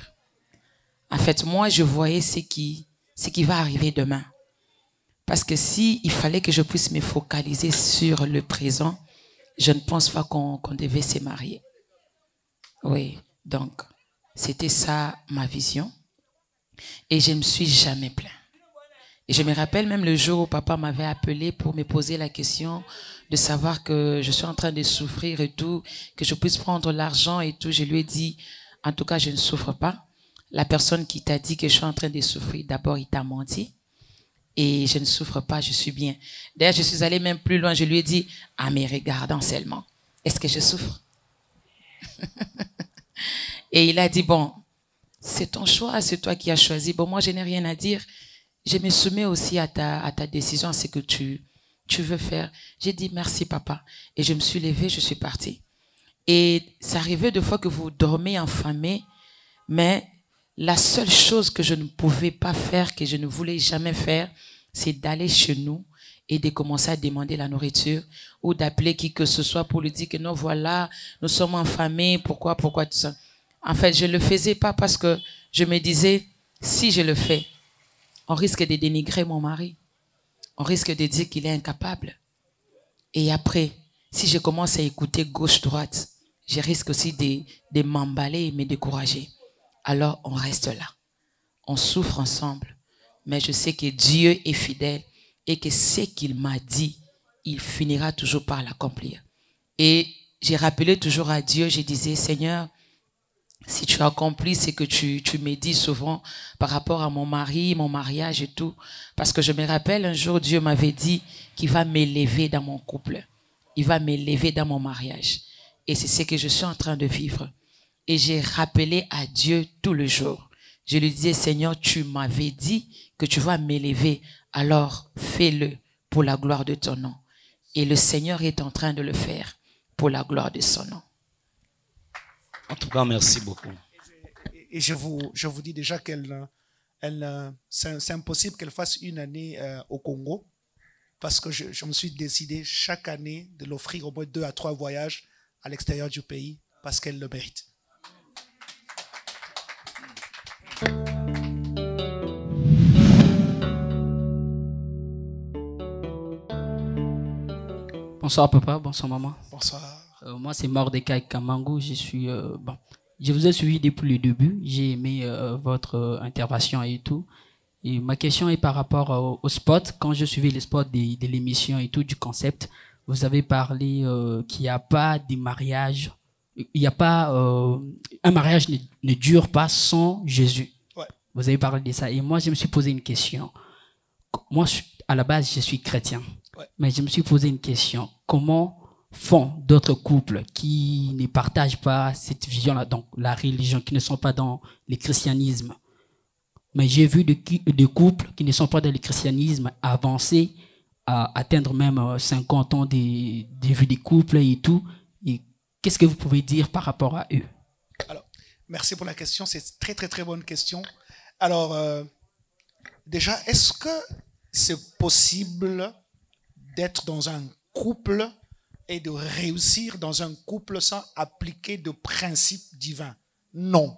En fait, moi, je voyais ce qui va arriver demain. Parce que si il fallait que je puisse me focaliser sur le présent, je ne pense pas qu'on devait se marier. Oui, donc, c'était ça ma vision. Et je ne me suis jamais plaint. Et je me rappelle même le jour où papa m'avait appelé pour me poser la question de savoir que je suis en train de souffrir et tout, que je puisse prendre l'argent et tout. Je lui ai dit, en tout cas, je ne souffre pas. La personne qui t'a dit que je suis en train de souffrir, d'abord, il t'a menti. Et je ne souffre pas, je suis bien. D'ailleurs, je suis allée même plus loin. Je lui ai dit, ah, mais regardons seulement. Est-ce que je souffre? Et il a dit, bon, c'est ton choix, c'est toi qui as choisi. Bon, moi, je n'ai rien à dire. Je me soumets aussi à ta décision, à ce que tu veux faire. J'ai dit, merci, papa. Et je me suis levée, je suis partie. Et ça arrivait des fois que vous dormez affamé, mais la seule chose que je ne pouvais pas faire, que je ne voulais jamais faire, c'est d'aller chez nous et de commencer à demander la nourriture ou d'appeler qui que ce soit pour lui dire que non, voilà, nous sommes affamés, pourquoi tout ça. En fait, je le faisais pas parce que je me disais, si je le fais, on risque de dénigrer mon mari. On risque de dire qu'il est incapable. Et après, si je commence à écouter gauche-droite, je risque aussi de m'emballer et me décourager. Alors, on reste là. On souffre ensemble. Mais je sais que Dieu est fidèle et que ce qu'il m'a dit, il finira toujours par l'accomplir. Et j'ai rappelé toujours à Dieu, je disais, Seigneur, si tu accomplis ce que tu me dis souvent par rapport à mon mari, mon mariage et tout, parce que je me rappelle un jour, Dieu m'avait dit qu'il va m'élever dans mon couple. Il va m'élever dans mon mariage. Et c'est ce que je suis en train de vivre. Et j'ai rappelé à Dieu tout le jour. Je lui disais, Seigneur, tu m'avais dit que tu vas m'élever. Alors, fais-le pour la gloire de ton nom. Et le Seigneur est en train de le faire pour la gloire de son nom. En tout cas, merci beaucoup. Et je vous dis déjà c'est impossible qu'elle fasse une année au Congo, parce que je me suis décidé chaque année de l'offrir au moins 2 à 3 voyages à l'extérieur du pays, parce qu'elle le mérite. Bonsoir papa, bonsoir maman. Bonsoir. Moi c'est Mordecai Kamango, je vous ai suivi depuis le début, j'ai aimé votre intervention et tout. Et ma question est par rapport au spot. Quand je suivais les spots de l'émission et tout, du concept, vous avez parlé qu'il n'y a pas de mariage, il n'y a pas, un mariage ne dure pas sans Jésus. Ouais. Vous avez parlé de ça. Et moi je me suis posé une question. Moi à la base je suis chrétien. Ouais. Mais je me suis posé une question. Comment font d'autres couples qui ne partagent pas cette vision-là, donc la religion, qui ne sont pas dans le christianisme? Mais j'ai vu des couples qui ne sont pas dans le christianisme avancer à atteindre même 50 ans de vie des couples et tout. Et qu'est-ce que vous pouvez dire par rapport à eux? Alors, merci pour la question. C'est une très, très, très bonne question. Alors, déjà, est-ce que c'est possible d'être dans un couple et de réussir dans un couple sans appliquer de principes divins? Non.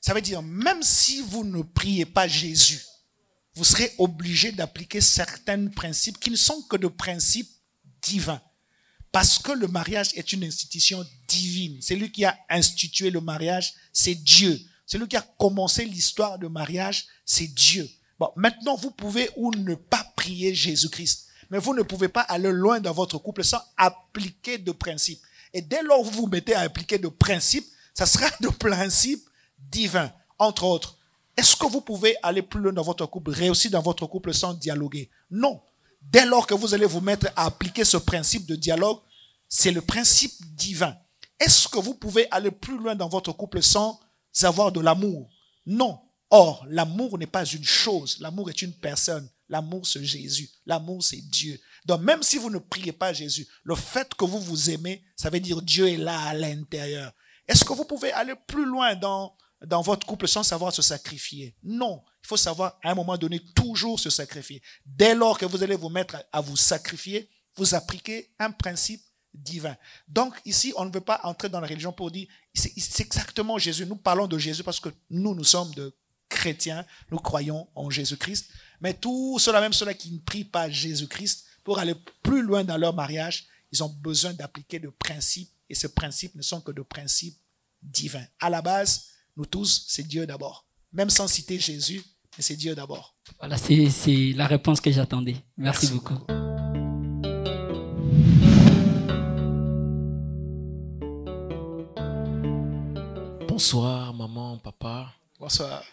Ça veut dire, même si vous ne priez pas Jésus, vous serez obligé d'appliquer certains principes qui ne sont que de principes divins. Parce que le mariage est une institution divine. Celui qui a institué le mariage, c'est Dieu. Celui qui a commencé l'histoire de mariage, c'est Dieu. Bon, maintenant, vous pouvez ou ne pas prier Jésus-Christ. Mais vous ne pouvez pas aller loin dans votre couple sans appliquer de principes. Et dès lors que vous vous mettez à appliquer de principes, ça sera de principes divins. Entre autres, est-ce que vous pouvez aller plus loin dans votre couple, réussir dans votre couple sans dialoguer? Non. Dès lors que vous allez vous mettre à appliquer ce principe de dialogue, c'est le principe divin. Est-ce que vous pouvez aller plus loin dans votre couple sans avoir de l'amour? Non. Or, l'amour n'est pas une chose. L'amour est une personne. L'amour, c'est Jésus. L'amour, c'est Dieu. Donc, même si vous ne priez pas Jésus, le fait que vous vous aimez, ça veut dire Dieu est là à l'intérieur. Est-ce que vous pouvez aller plus loin dans votre couple sans savoir se sacrifier? Non. Il faut savoir, à un moment donné, toujours se sacrifier. Dès lors que vous allez vous mettre à vous sacrifier, vous appliquez un principe divin. Donc, ici, on ne veut pas entrer dans la religion pour dire, c'est exactement Jésus. Nous parlons de Jésus parce que nous sommes de chrétiens, nous croyons en Jésus-Christ. Mais tous ceux-là, même ceux-là qui ne prient pas Jésus-Christ, pour aller plus loin dans leur mariage, ils ont besoin d'appliquer des principes. Et ces principes ne sont que de principes divins. À la base, nous tous, c'est Dieu d'abord. Même sans citer Jésus, mais c'est Dieu d'abord. Voilà, c'est la réponse que j'attendais. Merci beaucoup. Bonsoir, maman, papa. Bonsoir.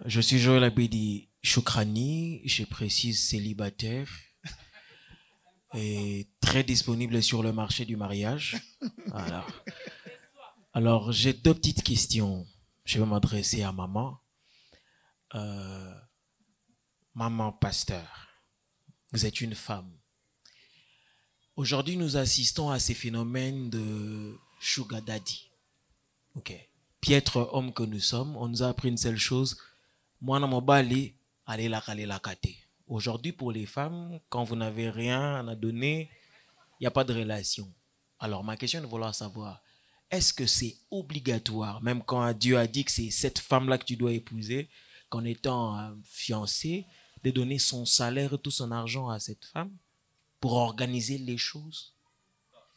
Je suis Joël Abedi Choukrani, je précise célibataire et très disponible sur le marché du mariage. Voilà. Alors, j'ai deux petites questions. Je vais m'adresser à maman. Maman pasteur, vous êtes une femme. Aujourd'hui, nous assistons à ces phénomènes de sugar daddy. Ok. Piètre homme que nous sommes, on nous a appris une seule chose. Moi, dans mon balai, allez la kate. Aujourd'hui, pour les femmes, quand vous n'avez rien à donner, il n'y a pas de relation. Alors, ma question est de vouloir savoir, est-ce que c'est obligatoire, même quand Dieu a dit que c'est cette femme-là que tu dois épouser, qu'en étant fiancé, de donner son salaire et tout son argent à cette femme pour organiser les choses?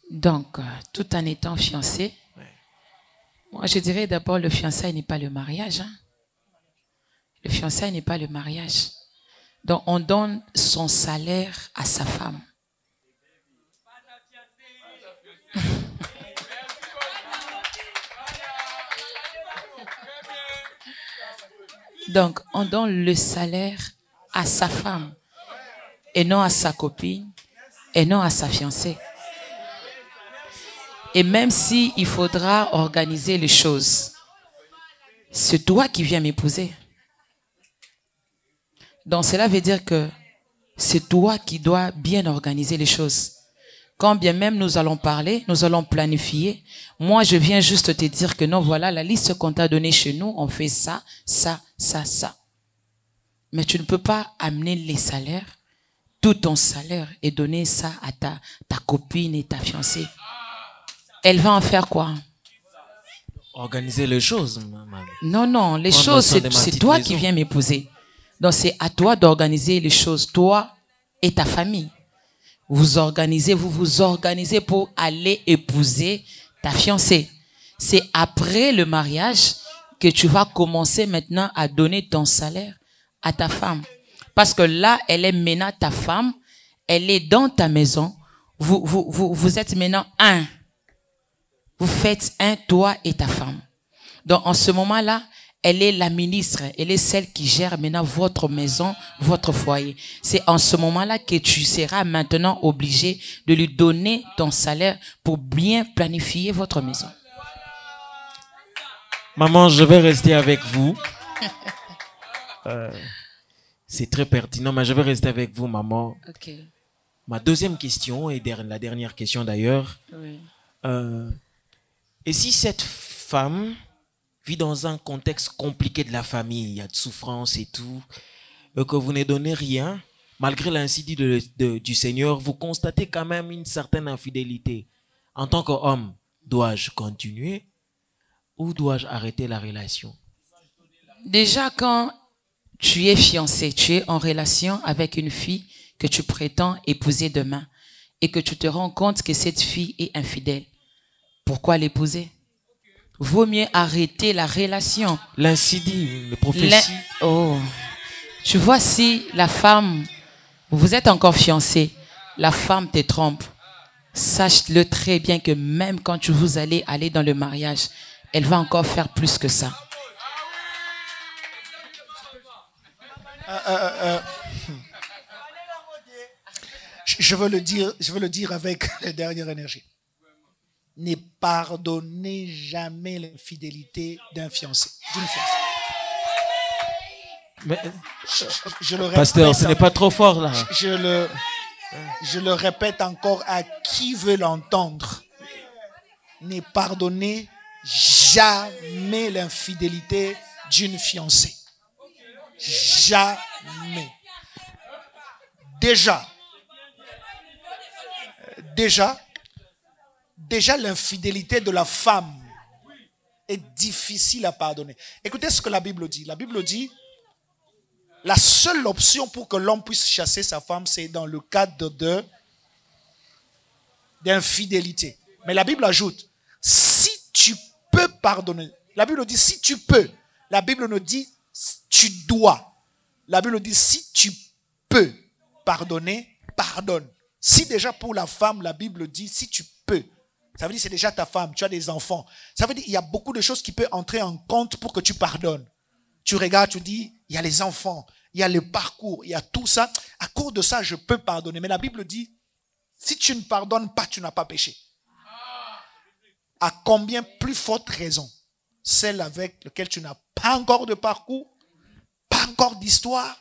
Donc, tout en étant fiancé, moi je dirais d'abord le fiançailles n'est pas le mariage. Hein. Le fiançailles n'est pas le mariage. Donc, on donne son salaire à sa femme. Donc, on donne le salaire à sa femme et non à sa copine et non à sa fiancée. Et même si il faudra organiser les choses, c'est toi qui viens m'épouser. Donc, cela veut dire que c'est toi qui dois bien organiser les choses. Quand bien même nous allons parler, nous allons planifier. Moi, je viens juste te dire que non, voilà la liste qu'on t'a donnée chez nous, on fait ça, ça, ça, ça. Mais tu ne peux pas amener les salaires, tout ton salaire, et donner ça à ta copine et ta fiancée. Elle va en faire quoi? Organiser les choses, maman. Non, non, les choses, c'est toi qui viens m'épouser. Donc, c'est à toi d'organiser les choses, toi et ta famille. Vous vous organisez pour aller épouser ta fiancée. C'est après le mariage que tu vas commencer maintenant à donner ton salaire à ta femme. Parce que là, elle est maintenant ta femme, elle est dans ta maison. Vous êtes maintenant un. Vous faites un, toi et ta femme. Donc, en ce moment-là, elle est la ministre, elle est celle qui gère maintenant votre maison, votre foyer. C'est en ce moment-là que tu seras maintenant obligé de lui donner ton salaire pour bien planifier votre maison. Maman, je vais rester avec vous. C'est très pertinent, mais je vais rester avec vous, maman. Okay. Ma deuxième question, et la dernière question d'ailleurs. Oui. Et si cette femme vit dans un contexte compliqué de la famille, il y a de souffrance et tout, que vous ne donnez rien, malgré l'incident du Seigneur, vous constatez quand même une certaine infidélité. En tant qu'homme, dois-je continuer ou dois-je arrêter la relation? Déjà, quand tu es fiancé, tu es en relation avec une fille que tu prétends épouser demain et que tu te rends compte que cette fille est infidèle, pourquoi l'épouser? Vaut mieux arrêter la relation. L'incident, le prophétie. Oh. Tu vois, si la femme, vous êtes encore fiancé, la femme te trompe, sache-le très bien que même quand vous allez aller dans le mariage, elle va encore faire plus que ça. Je veux le dire avec la dernière énergie. Ne pardonnez jamais l'infidélité d'un fiancé, d'une fiancée. Mais, je le répète, pasteur, ce n'est pas trop fort là. Je le répète encore à qui veut l'entendre. Ne pardonnez jamais l'infidélité d'une fiancée. Jamais. Déjà, l'infidélité de la femme est difficile à pardonner. Écoutez ce que la Bible dit. La Bible dit, la seule option pour que l'homme puisse chasser sa femme, c'est dans le cadre d'infidélité. Mais la Bible ajoute, si tu peux pardonner, la Bible dit si tu peux. La Bible ne dit tu dois. La Bible dit si tu peux pardonner, pardonne. Si déjà pour la femme, la Bible dit si tu peux. Ça veut dire que c'est déjà ta femme, tu as des enfants. Ça veut dire qu'il y a beaucoup de choses qui peuvent entrer en compte pour que tu pardonnes. Tu regardes, tu dis, il y a les enfants, il y a le parcours, il y a tout ça. À cause de ça, je peux pardonner. Mais la Bible dit, si tu ne pardonnes pas, tu n'as pas péché. à combien plus forte raison celle avec laquelle tu n'as pas encore de parcours, pas encore d'histoire,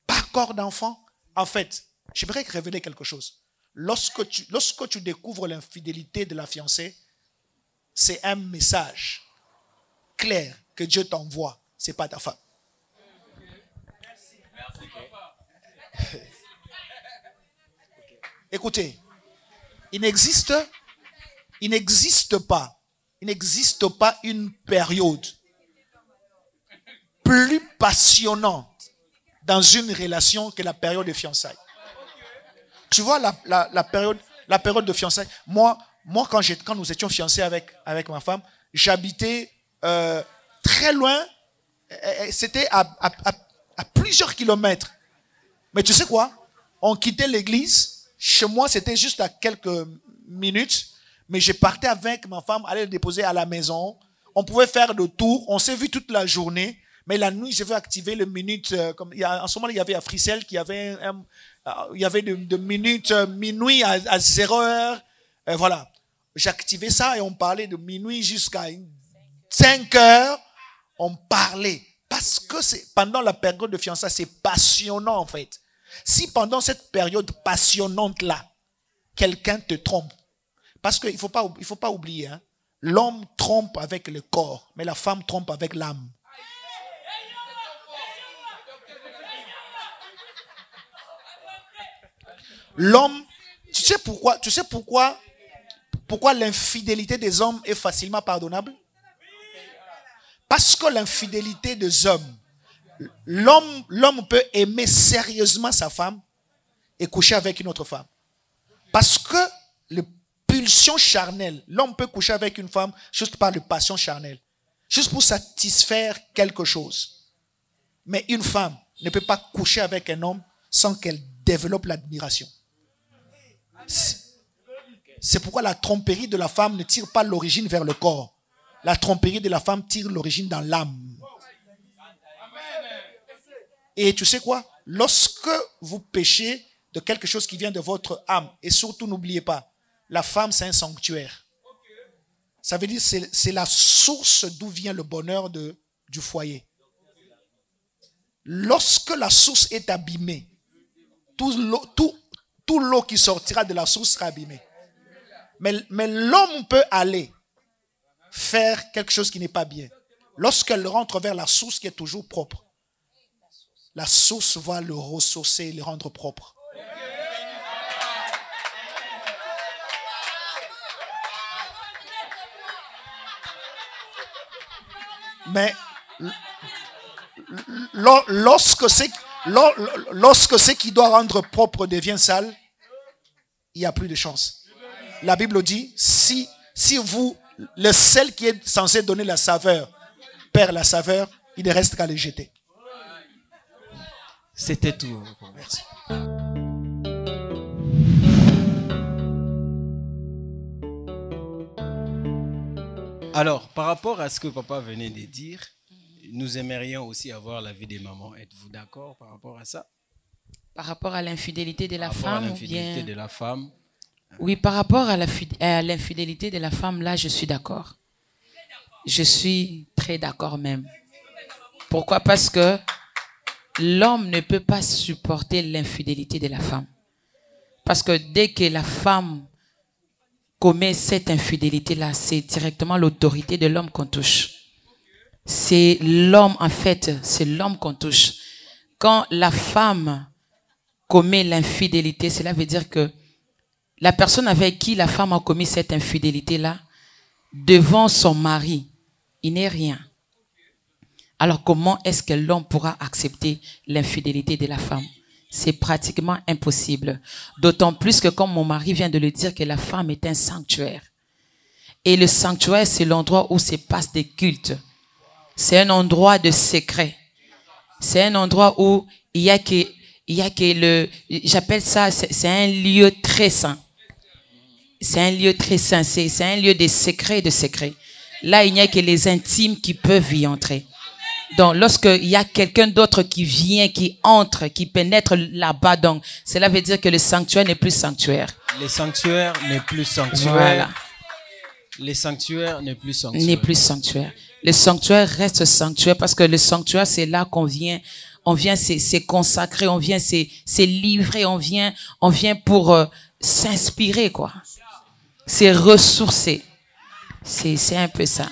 pas encore d'enfant. En fait, j'aimerais révéler quelque chose. Lorsque tu découvres l'infidélité de la fiancée, c'est un message clair que Dieu t'envoie. Ce n'est pas ta femme. Écoutez, il n'existe pas une période plus passionnante dans une relation que la période de fiançailles. Tu vois la période de fiançailles. Moi quand nous étions fiancés avec ma femme, j'habitais très loin. C'était à plusieurs kilomètres. Mais tu sais quoi? On quittait l'église. Chez moi, c'était juste à quelques minutes. Mais je partais avec ma femme, aller le déposer à la maison. On pouvait faire le tour. On s'est vu toute la journée. Mais la nuit, je veux activer le minute. En ce moment, il y avait à Frissel qui avait il y avait de minutes, minuit à 0 heure. Voilà. J'activais ça et on parlait de minuit jusqu'à 5 heures. On parlait. Parce que pendant la période de fiançailles, c'est passionnant en fait. Si pendant cette période passionnante-là, quelqu'un te trompe, parce qu'il ne faut pas oublier, hein, l'homme trompe avec le corps, mais la femme trompe avec l'âme. L'homme, tu sais pourquoi l'infidélité des hommes est facilement pardonnable? Parce que l'infidélité des hommes, l'homme peut aimer sérieusement sa femme et coucher avec une autre femme. Parce que les pulsions charnelles, l'homme peut coucher avec une femme juste par les passions charnelles, juste pour satisfaire quelque chose. Mais une femme ne peut pas coucher avec un homme sans qu'elle développe l'admiration. C'est pourquoi la tromperie de la femme ne tire pas l'origine vers le corps. La tromperie de la femme tire l'origine dans l'âme. Et tu sais quoi? Lorsque vous péchez de quelque chose qui vient de votre âme, et surtout n'oubliez pas, la femme c'est un sanctuaire. Ça veut dire que c'est la source d'où vient le bonheur du foyer. Lorsque la source est abîmée, tout l'eau qui sortira de la source sera abîmée. Mais l'homme peut aller faire quelque chose qui n'est pas bien. Lorsqu'elle rentre vers la source qui est toujours propre, la source va le ressourcer et le rendre propre. Mais lorsque ce qui doit rendre propre devient sale, il n'y a plus de chance. La Bible dit, si vous, le sel qui est censé donner la saveur, perd la saveur, il ne reste qu'à le jeter. C'était tout. Merci. Alors, par rapport à ce que papa venait de dire, nous aimerions aussi avoir l'avis des mamans. Êtes-vous d'accord par rapport à ça? Par rapport à l'infidélité de la femme, par rapport à l'infidélité de la femme. Oui, par rapport à l'infidélité de la femme, là, je suis d'accord. Je suis très d'accord même. Pourquoi? Parce que l'homme ne peut pas supporter l'infidélité de la femme. Parce que dès que la femme commet cette infidélité-là, c'est directement l'autorité de l'homme qu'on touche. C'est l'homme, en fait, c'est l'homme qu'on touche. Quand la femme commet l'infidélité, cela veut dire que la personne avec qui la femme a commis cette infidélité-là, devant son mari, il n'est rien. Alors comment est-ce que l'homme pourra accepter l'infidélité de la femme? C'est pratiquement impossible. D'autant plus que comme mon mari vient de le dire, que la femme est un sanctuaire. Et le sanctuaire, c'est l'endroit où se passent des cultes. C'est un endroit de secret. C'est un endroit où il y a que j'appelle ça, c'est un lieu très saint. C'est un lieu très saint. C'est un lieu de secret, de secret. Là, il n'y a que les intimes qui peuvent y entrer. Donc, lorsqu'il y a quelqu'un d'autre qui vient, qui entre, qui pénètre là-bas, donc, cela veut dire que le sanctuaire n'est plus sanctuaire. Le sanctuaire n'est plus sanctuaire. Voilà. Les sanctuaires n'est plus sanctuaire. N'est plus sanctuaire. Le sanctuaire reste sanctuaire parce que le sanctuaire, c'est là qu'on vient, c'est consacré, on vient, c'est livré, on vient pour s'inspirer, quoi. C'est ressourcer. C'est un peu ça.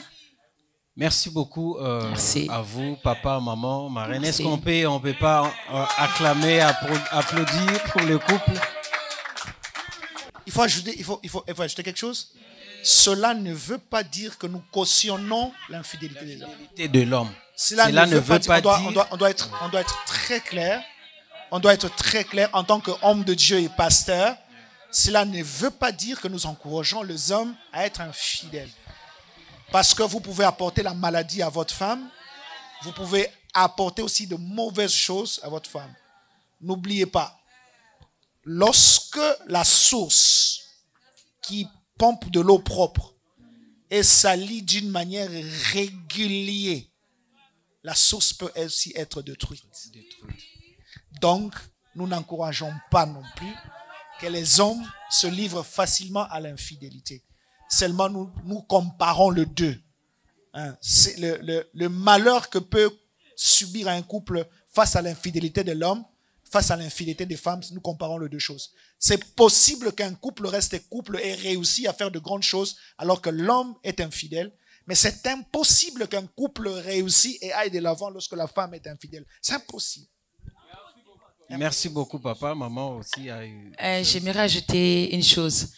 Merci beaucoup Merci. à vous, papa, maman, marraine. Est-ce Merci. on peut pas acclamer, applaudir pour le couple? Il faut ajouter quelque chose. Cela ne veut pas dire que nous cautionnons l'infidélité des hommes. De l'homme. Cela ne veut pas dire. On doit être très clair. On doit être très clair en tant qu'homme de Dieu et pasteur. Cela ne veut pas dire que nous encourageons les hommes à être infidèles. Parce que vous pouvez apporter la maladie à votre femme. Vous pouvez apporter aussi de mauvaises choses à votre femme. N'oubliez pas, lorsque la source qui pompe de l'eau propre est salie d'une manière régulière, la source peut aussi être détruite. Donc, nous n'encourageons pas non plus que les hommes se livrent facilement à l'infidélité. Seulement, nous comparons les deux. C'est le malheur que peut subir un couple face à l'infidélité de l'homme, face à l'infidélité des femmes, nous comparons les deux choses. C'est possible qu'un couple reste couple et réussisse à faire de grandes choses alors que l'homme est infidèle, mais c'est impossible qu'un couple réussisse et aille de l'avant lorsque la femme est infidèle. C'est impossible. Merci beaucoup, papa. Maman aussi a eu... J'aimerais ajouter une chose.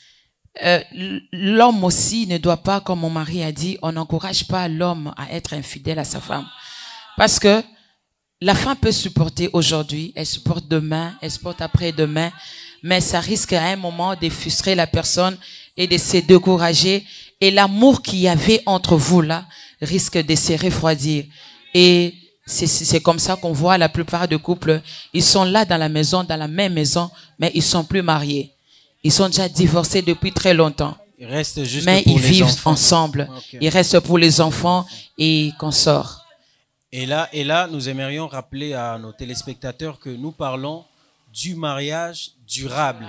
L'homme aussi ne doit pas, comme mon mari a dit, on n'encourage pas l'homme à être infidèle à sa femme. Parce que la femme peut supporter aujourd'hui, elle supporte demain, elle supporte après-demain, mais ça risque à un moment de frustrer la personne et de se décourager. Et l'amour qu'il y avait entre vous là risque de se refroidir. Et c'est comme ça qu'on voit la plupart des couples, ils sont là dans la maison, dans la même maison, mais ils sont plus mariés. Ils sont déjà divorcés depuis très longtemps. Il reste juste mais pour ils les vivent enfants. ensemble. Okay. Ils restent pour les enfants et consorts. Et là, nous aimerions rappeler à nos téléspectateurs que nous parlons du mariage durable.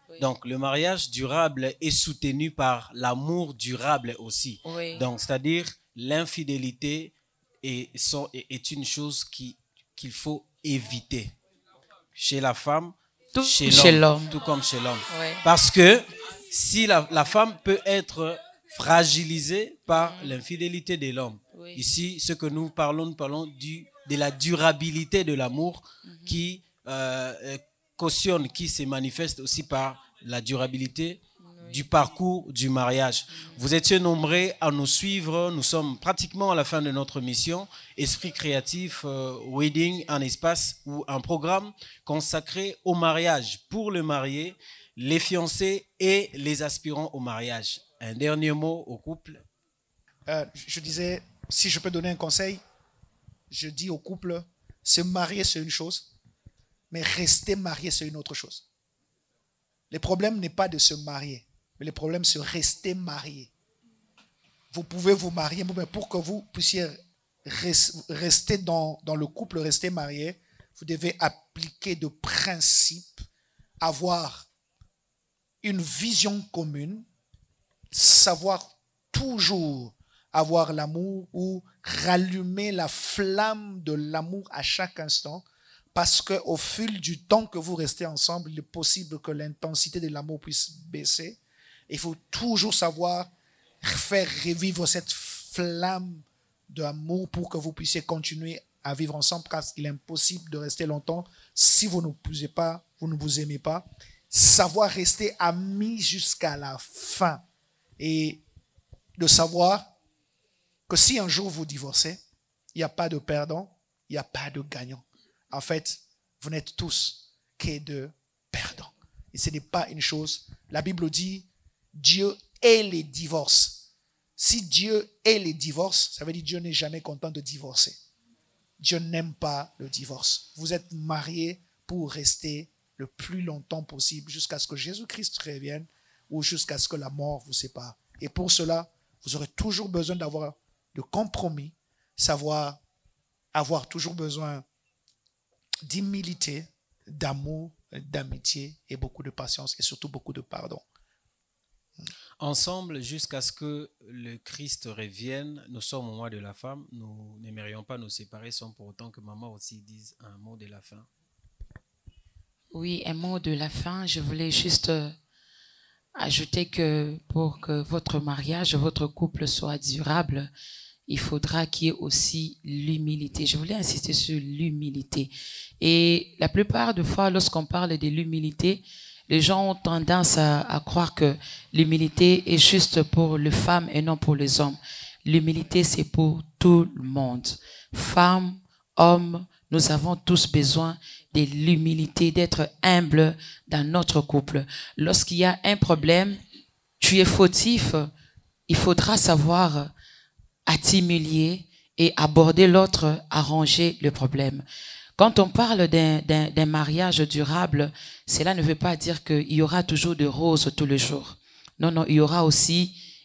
Oui. Donc, le mariage durable est soutenu par l'amour durable aussi. Oui. Donc, c'est-à-dire l'infidélité est une chose qu'il faut éviter chez la femme, chez l'homme, tout comme chez l'homme. Oui. Parce que si la femme peut être fragilisée par l'infidélité de l'homme. Oui. Ici, ce que nous parlons de la durabilité de l'amour qui cautionne, qui se manifeste aussi par la durabilité du parcours du mariage. Vous étiez nombreux à nous suivre. Nous sommes pratiquement à la fin de notre mission. Esprit créatif, Wedding, un espace ou un programme consacré au mariage pour le marié, les fiancés et les aspirants au mariage. Un dernier mot au couple. Je disais, si je peux donner un conseil, je dis au couple, se marier c'est une chose, mais rester marié c'est une autre chose. Le problème n'est pas de se marier, mais le problème c'est de rester marié. Vous pouvez vous marier, mais pour que vous puissiez rester dans le couple, rester marié, vous devez appliquer de principes, avoir une vision commune, savoir toujours avoir l'amour ou rallumer la flamme de l'amour à chaque instant, parce qu'au fil du temps que vous restez ensemble, il est possible que l'intensité de l'amour puisse baisser. Il faut toujours savoir faire revivre cette flamme d'amour pour que vous puissiez continuer à vivre ensemble, parce qu'il est impossible de rester longtemps si vous ne plaisez pas, vous ne vous aimez pas. Savoir rester amis jusqu'à la fin et de savoir que si un jour vous divorcez, il n'y a pas de perdant, il n'y a pas de gagnant. En fait, vous n'êtes tous que de perdants. Et ce n'est pas une chose. La Bible dit, Dieu hait les divorces. Si Dieu hait les divorces, ça veut dire que Dieu n'est jamais content de divorcer. Dieu n'aime pas le divorce. Vous êtes mariés pour rester le plus longtemps possible jusqu'à ce que Jésus-Christ revienne ou jusqu'à ce que la mort vous sépare. Et pour cela, vous aurez toujours besoin d'avoir de compromis, savoir avoir toujours besoin d'humilité, d'amour, d'amitié et beaucoup de patience et surtout beaucoup de pardon. Ensemble, jusqu'à ce que le Christ revienne, nous sommes au mois de la femme. Nous n'aimerions pas nous séparer sans pour autant que maman aussi dise un mot de la fin. Oui, un mot de la fin. Je voulais juste ajouter que pour que votre mariage, votre couple soit durable, il faudra qu'il y ait aussi l'humilité. Je voulais insister sur l'humilité. Et la plupart des fois, lorsqu'on parle de l'humilité, les gens ont tendance à croire que l'humilité est juste pour les femmes et non pour les hommes. L'humilité, c'est pour tout le monde. Femmes, hommes, nous avons tous besoin de l'humilité, d'être humble dans notre couple. Lorsqu'il y a un problème, tu es fautif, il faudra savoir t'humilier et aborder l'autre, arranger le problème. Quand on parle d'un mariage durable, cela ne veut pas dire qu'il y aura toujours de roses tous les jours. Non, non, il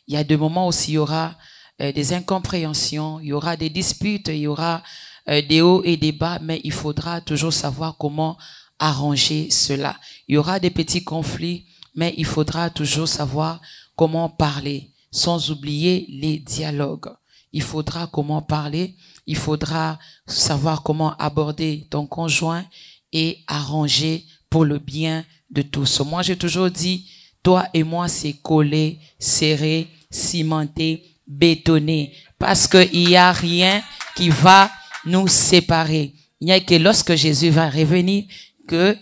y a des moments où il y aura des incompréhensions, il y aura des disputes, il y aura des hauts et des bas, mais il faudra toujours savoir comment arranger cela. Il y aura des petits conflits, mais il faudra toujours savoir comment parler, sans oublier les dialogues. Il faudra comment parler, il faudra savoir comment aborder ton conjoint et arranger pour le bien de tous. Moi, j'ai toujours dit, toi et moi, c'est collé, serré, cimenté, bétonné, parce qu'il n'y a rien qui va nous séparer. Il n'y a que lorsque Jésus va revenir que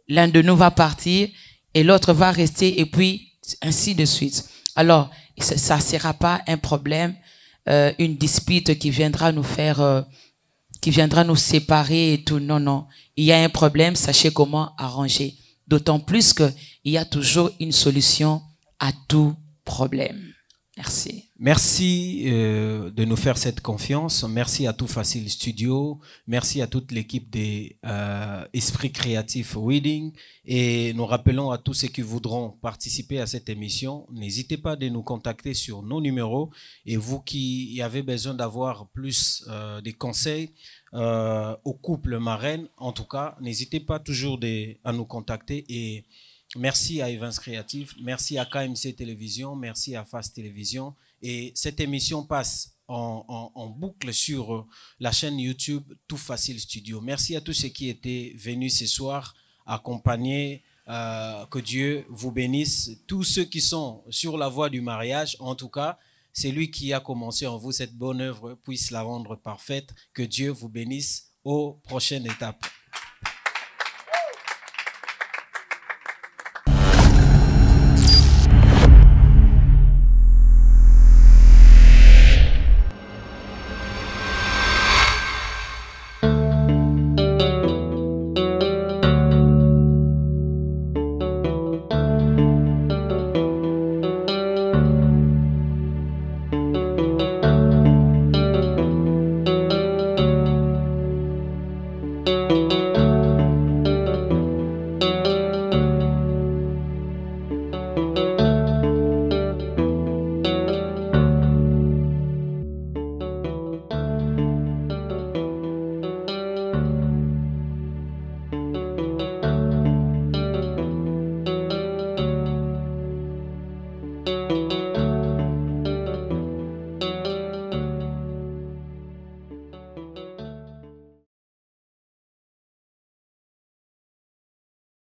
l'un de nous va partir et l'autre va rester et puis ainsi de suite. Alors, ça ne sera pas un problème, une dispute qui viendra nous faire, qui viendra nous séparer et tout. Non, non. Il y a un problème, sachez comment arranger. D'autant plus qu'il y a toujours une solution à tout problème. Merci. Merci de nous faire cette confiance. Merci à Tout Facile Studio. Merci à toute l'équipe des Esprits Créatifs Wedding. Et nous rappelons à tous ceux qui voudront participer à cette émission, n'hésitez pas de nous contacter sur nos numéros. Et vous qui avez besoin d'avoir plus des conseils au couple marraine, en tout cas, n'hésitez pas toujours à nous contacter. Et merci à Evans Creative, merci à KMC Télévision, merci à Fast Télévision. Et cette émission passe en boucle sur la chaîne YouTube Tout Facile Studio. Merci à tous ceux qui étaient venus ce soir accompagner. Que Dieu vous bénisse. Tous ceux qui sont sur la voie du mariage, en tout cas, c'est lui qui a commencé en vous cette bonne œuvre, puisse la rendre parfaite. Que Dieu vous bénisse aux prochaines étapes.